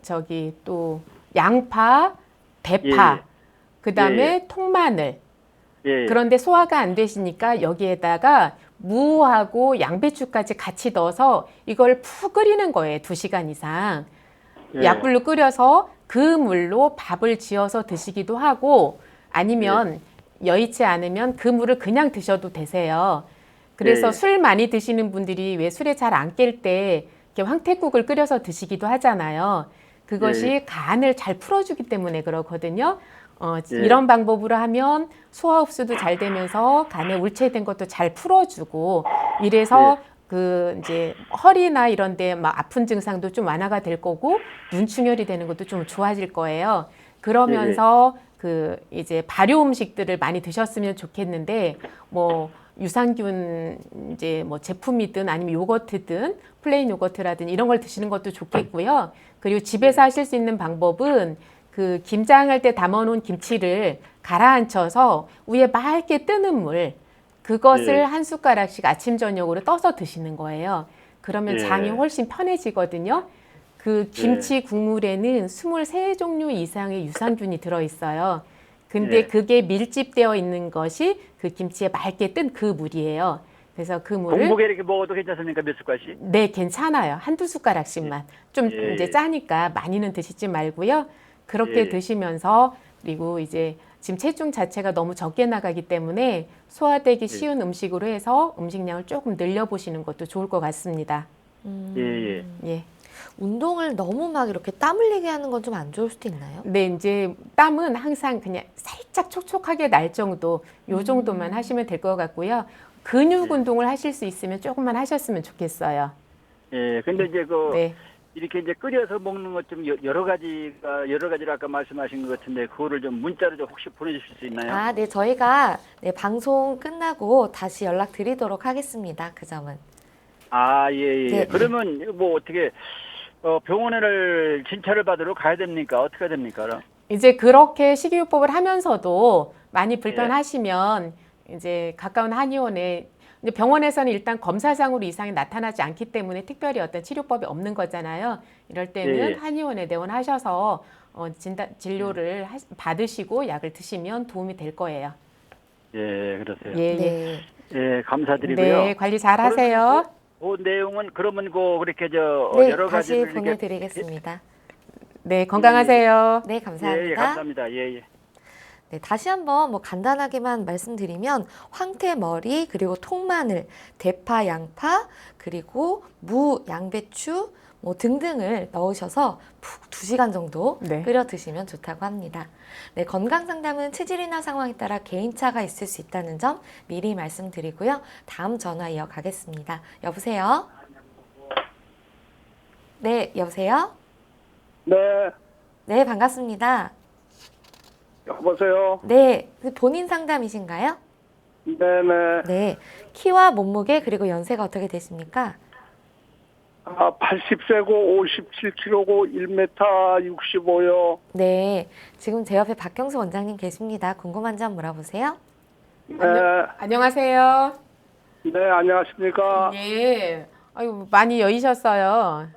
Speaker 3: 저기 또 양파, 대파,
Speaker 4: 예.
Speaker 3: 그다음에 통마늘.
Speaker 4: 예.
Speaker 3: 그런데 소화가 안 되시니까 여기에다가 무하고 양배추까지 같이 넣어서 이걸 푹 끓이는 거예요. 2시간 이상.
Speaker 4: 예.
Speaker 3: 약불로 끓여서 그 물로 밥을 지어서 드시기도 하고 아니면 여의치 않으면 그 물을 그냥 드셔도 되세요. 그래서
Speaker 4: 예.
Speaker 3: 술 많이 드시는 분들이 왜 술에 잘 안 깰 때 이렇게 황태국을 끓여서 드시기도 하잖아요. 그것이 간을 잘 풀어주기 때문에 그렇거든요. 이런 방법으로 하면 소화 흡수도 잘 되면서 간에 울체된 것도 잘 풀어주고 이래서 그 이제 허리나 이런 데 막 아픈 증상도 좀 완화가 될 거고 눈충혈이 되는 것도 좀 좋아질 거예요. 그러면서 그 이제 발효 음식들을 많이 드셨으면 좋겠는데 뭐 유산균 이제 뭐 제품이든 아니면 요거트든 플레인 요거트라든 이런 걸 드시는 것도 좋겠고요. 그리고 집에서 하실 수 있는 방법은 그 김장할 때 담아놓은 김치를 가라앉혀서 위에 맑게 뜨는 물 그것을 한 숟가락씩 아침 저녁으로 떠서 드시는 거예요. 그러면 장이 훨씬 편해지거든요. 그 김치 국물에는 23종류 이상의 유산균이 들어있어요. 근데 그게 밀집되어 있는 것이 그 김치에 맑게 뜬 그 물이에요. 그래서 그 물을
Speaker 4: 공복에 이렇게 먹어도 괜찮습니까? 몇 숟갈씩?
Speaker 3: 네, 괜찮아요. 한두 숟가락씩만. 좀 이제 짜니까 많이는 드시지 말고요. 그렇게 드시면서 그리고 이제 지금 체중 자체가 너무 적게 나가기 때문에 소화되기 쉬운 음식으로 해서 음식량을 조금 늘려보시는 것도 좋을 것 같습니다.
Speaker 4: 예, 예.
Speaker 3: 예.
Speaker 1: 운동을 너무 막 이렇게 땀 흘리게 하는 건 좀 안 좋을 수도 있나요?
Speaker 3: 네, 이제 땀은 항상 그냥 살짝 촉촉하게 날 정도, 요 정도만 하시면 될 것 같고요. 근육 운동을 하실 수 있으면 조금만 하셨으면 좋겠어요.
Speaker 4: 예, 근데 이제 그
Speaker 3: 네.
Speaker 4: 이렇게 이제 끓여서 먹는 것 좀 여러 가지를 아까 말씀하신 것 같은데 그거를 좀 문자로 좀 혹시 보내주실 수 있나요?
Speaker 1: 아, 네, 저희가 네, 방송 끝나고 다시 연락드리도록 하겠습니다. 그 점은.
Speaker 4: 아, 예, 예.
Speaker 1: 네.
Speaker 4: 그러면 뭐 어떻게 병원을 진찰을 받으러 가야 됩니까? 어떻게 해야 됩니까? 그럼?
Speaker 3: 이제 그렇게 식이요법을 하면서도 많이 불편하시면 이제 가까운 한의원에 이제 병원에서는 일단 검사상으로 이상이 나타나지 않기 때문에 특별히 어떤 치료법이 없는 거잖아요. 이럴 때는
Speaker 4: 예.
Speaker 3: 한의원에 내원하셔서 진료를 받으시고 약을 드시면 도움이 될 거예요.
Speaker 4: 예, 그러세요.
Speaker 3: 예, 예.
Speaker 1: 네.
Speaker 4: 예, 감사드리고요.
Speaker 3: 네, 관리 잘 하세요.
Speaker 4: 그 내용은 그러면 그렇게
Speaker 1: 네,
Speaker 4: 여러
Speaker 1: 다시
Speaker 4: 가지를 이렇게
Speaker 1: 보내드리겠습니다.
Speaker 3: 네, 건강하세요.
Speaker 1: 네,
Speaker 4: 예, 예,
Speaker 1: 감사합니다.
Speaker 4: 감사합니다. 예, 예.
Speaker 1: 네, 다시 한번 뭐 간단하게만 말씀드리면 황태머리 그리고 통마늘, 대파, 양파 그리고 무, 양배추 뭐 등등을 넣으셔서 푹 2시간 정도
Speaker 3: 네.
Speaker 1: 끓여 드시면 좋다고 합니다. 네, 건강 상담은 체질이나 상황에 따라 개인차가 있을 수 있다는 점 미리 말씀드리고요. 다음 전화 이어가겠습니다. 여보세요? 네, 여보세요?
Speaker 5: 네,
Speaker 1: 네, 반갑습니다.
Speaker 5: 여보세요.
Speaker 1: 네, 본인 상담이신가요?
Speaker 5: 네네.
Speaker 1: 네, 키와 몸무게 그리고 연세가 어떻게 되십니까?
Speaker 5: 80세고 57kg고 1m 65요.
Speaker 1: 네, 지금 제 옆에 박경수 원장님 계십니다. 궁금한 점 물어보세요.
Speaker 5: 네,
Speaker 3: 안녕하세요.
Speaker 5: 네, 안녕하십니까.
Speaker 3: 예. 아유, 많이 여의셨어요.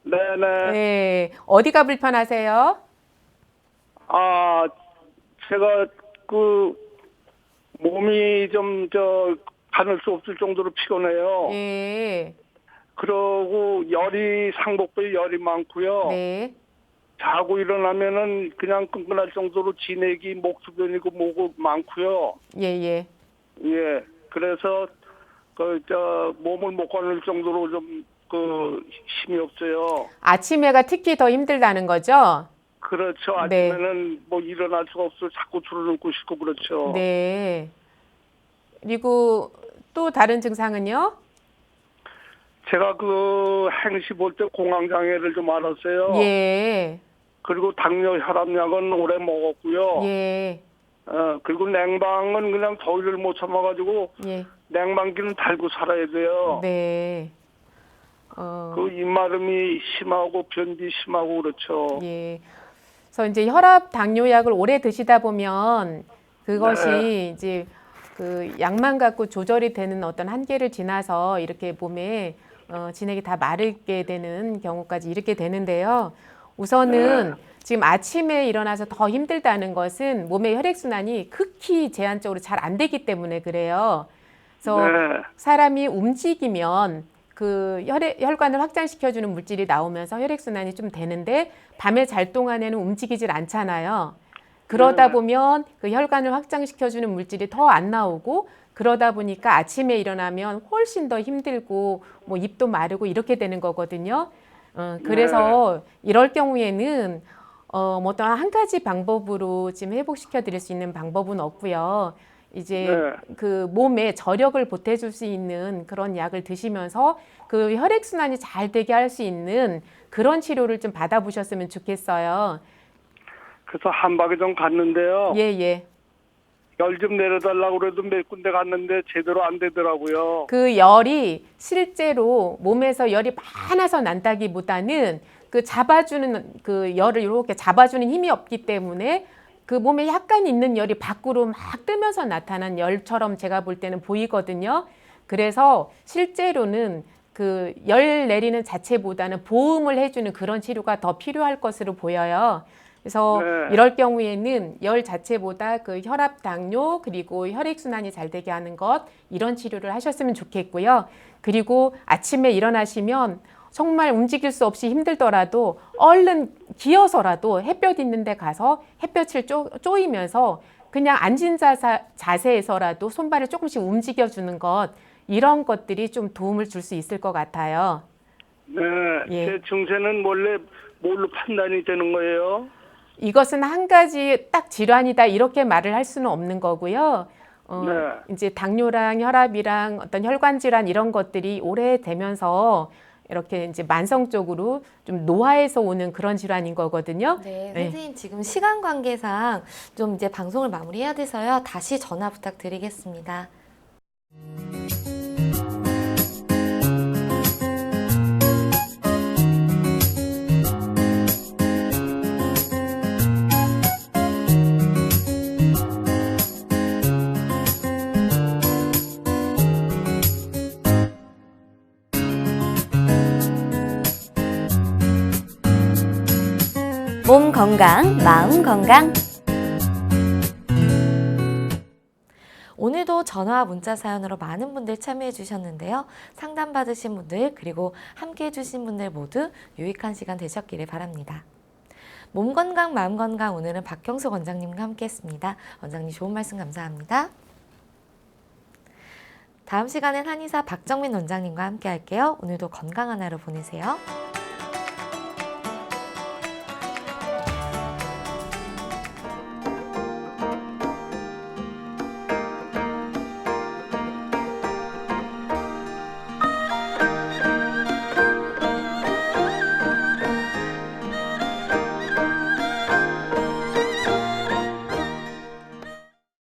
Speaker 5: 네네.
Speaker 3: 네. 어디가 불편하세요?
Speaker 5: 제가 몸이 좀 가눌 수 없을 정도로 피곤해요.
Speaker 3: 예.
Speaker 5: 그러고 상복부에 열이 많고요.
Speaker 3: 네.
Speaker 5: 자고 일어나면은 그냥 끈끈할 정도로 진액이 목수변이고 뭐고 많고요.
Speaker 3: 예, 예.
Speaker 5: 예, 그래서 몸을 못 가눌 정도로 좀 힘이 없어요.
Speaker 3: 아침에가 특히 더 힘들다는 거죠?
Speaker 5: 그렇죠.
Speaker 3: 네.
Speaker 5: 아침에는 뭐 일어날 수가 없어 자꾸 주르륵고 싶고 그렇죠.
Speaker 3: 네. 그리고 또 다른 증상은요?
Speaker 5: 제가 행시 볼 때 공황장애를 좀 알았어요.
Speaker 3: 예.
Speaker 5: 그리고 당뇨 혈압약은 오래 먹었고요.
Speaker 3: 예.
Speaker 5: 그리고 냉방은 그냥 더위를 못 참아가지고
Speaker 3: 예.
Speaker 5: 냉방기는 달고 살아야 돼요.
Speaker 3: 네.
Speaker 5: 입마름이 심하고 변비 심하고 그렇죠.
Speaker 3: 예. 그래서 이제 혈압 당뇨약을 오래 드시다 보면 그것이
Speaker 5: 네.
Speaker 3: 이제 그 약만 갖고 조절이 되는 어떤 한계를 지나서 이렇게 몸에 진액이 다 마르게 되는 경우까지 이렇게 되는데요. 우선은 지금 아침에 일어나서 더 힘들다는 것은 몸의 혈액순환이 극히 제한적으로 잘 안 되기 때문에 그래요. 그래서
Speaker 5: 네.
Speaker 3: 사람이 움직이면 그 혈관을 확장시켜주는 물질이 나오면서 혈액순환이 좀 되는데 밤에 잘 동안에는 움직이질 않잖아요. 그러다 보면 그 혈관을 확장시켜주는 물질이 더 안 나오고 그러다 보니까 아침에 일어나면 훨씬 더 힘들고 뭐 입도 마르고 이렇게 되는 거거든요. 그래서 이럴 경우에는 뭐 어떤 한 가지 방법으로 지금 회복시켜 드릴 수 있는 방법은 없고요. 이제 그 몸에 저력을 보태줄 수 있는 그런 약을 드시면서 그 혈액순환이 잘 되게 할 수 있는 그런 치료를 좀 받아보셨으면 좋겠어요.
Speaker 5: 그래서 한박에 좀 갔는데요.
Speaker 3: 예, 예.
Speaker 5: 열 좀 내려달라고 그래도 몇 군데 갔는데 제대로 안 되더라고요.
Speaker 3: 그 열이 실제로 몸에서 열이 많아서 난다기보다는 그 잡아주는 그 열을 이렇게 잡아주는 힘이 없기 때문에 그 몸에 약간 있는 열이 밖으로 막 뜨면서 나타난 열처럼 제가 볼 때는 보이거든요. 그래서 실제로는 그 열 내리는 자체보다는 보음을 해주는 그런 치료가 더 필요할 것으로 보여요. 그래서 이럴 경우에는 열 자체보다 그 혈압, 당뇨 그리고 혈액순환이 잘 되게 하는 것 이런 치료를 하셨으면 좋겠고요. 그리고 아침에 일어나시면 정말 움직일 수 없이 힘들더라도 얼른 기어서라도 햇볕 있는 데 가서 햇볕을 쪼이면서 그냥 앉은 자세에서라도 손발을 조금씩 움직여주는 것 이런 것들이 좀 도움을 줄 수 있을 것 같아요.
Speaker 5: 네,
Speaker 3: 예.
Speaker 5: 제 증세는 원래 뭘로 판단이 되는 거예요?
Speaker 3: 이것은 한 가지 딱 질환이다 이렇게 말을 할 수는 없는 거고요. 이제 당뇨랑 혈압이랑 어떤 혈관 질환 이런 것들이 오래되면서 이렇게 이제 만성적으로 좀 노화에서 오는 그런 질환인 거거든요.
Speaker 1: 네, 선생님 지금 시간 관계상 좀 이제 방송을 마무리해야 돼서요. 다시 전화 부탁드리겠습니다.
Speaker 2: 몸 건강, 마음 건강.
Speaker 1: 오늘도 전화와 문자 사연으로 많은 분들 참여해 주셨는데요. 상담 받으신 분들 그리고 함께 해주신 분들 모두 유익한 시간 되셨기를 바랍니다. 몸 건강, 마음 건강 오늘은 박경수 원장님과 함께 했습니다. 원장님 좋은 말씀 감사합니다. 다음 시간엔 한의사 박정민 원장님과 함께 할게요. 오늘도 건강한 하루 보내세요.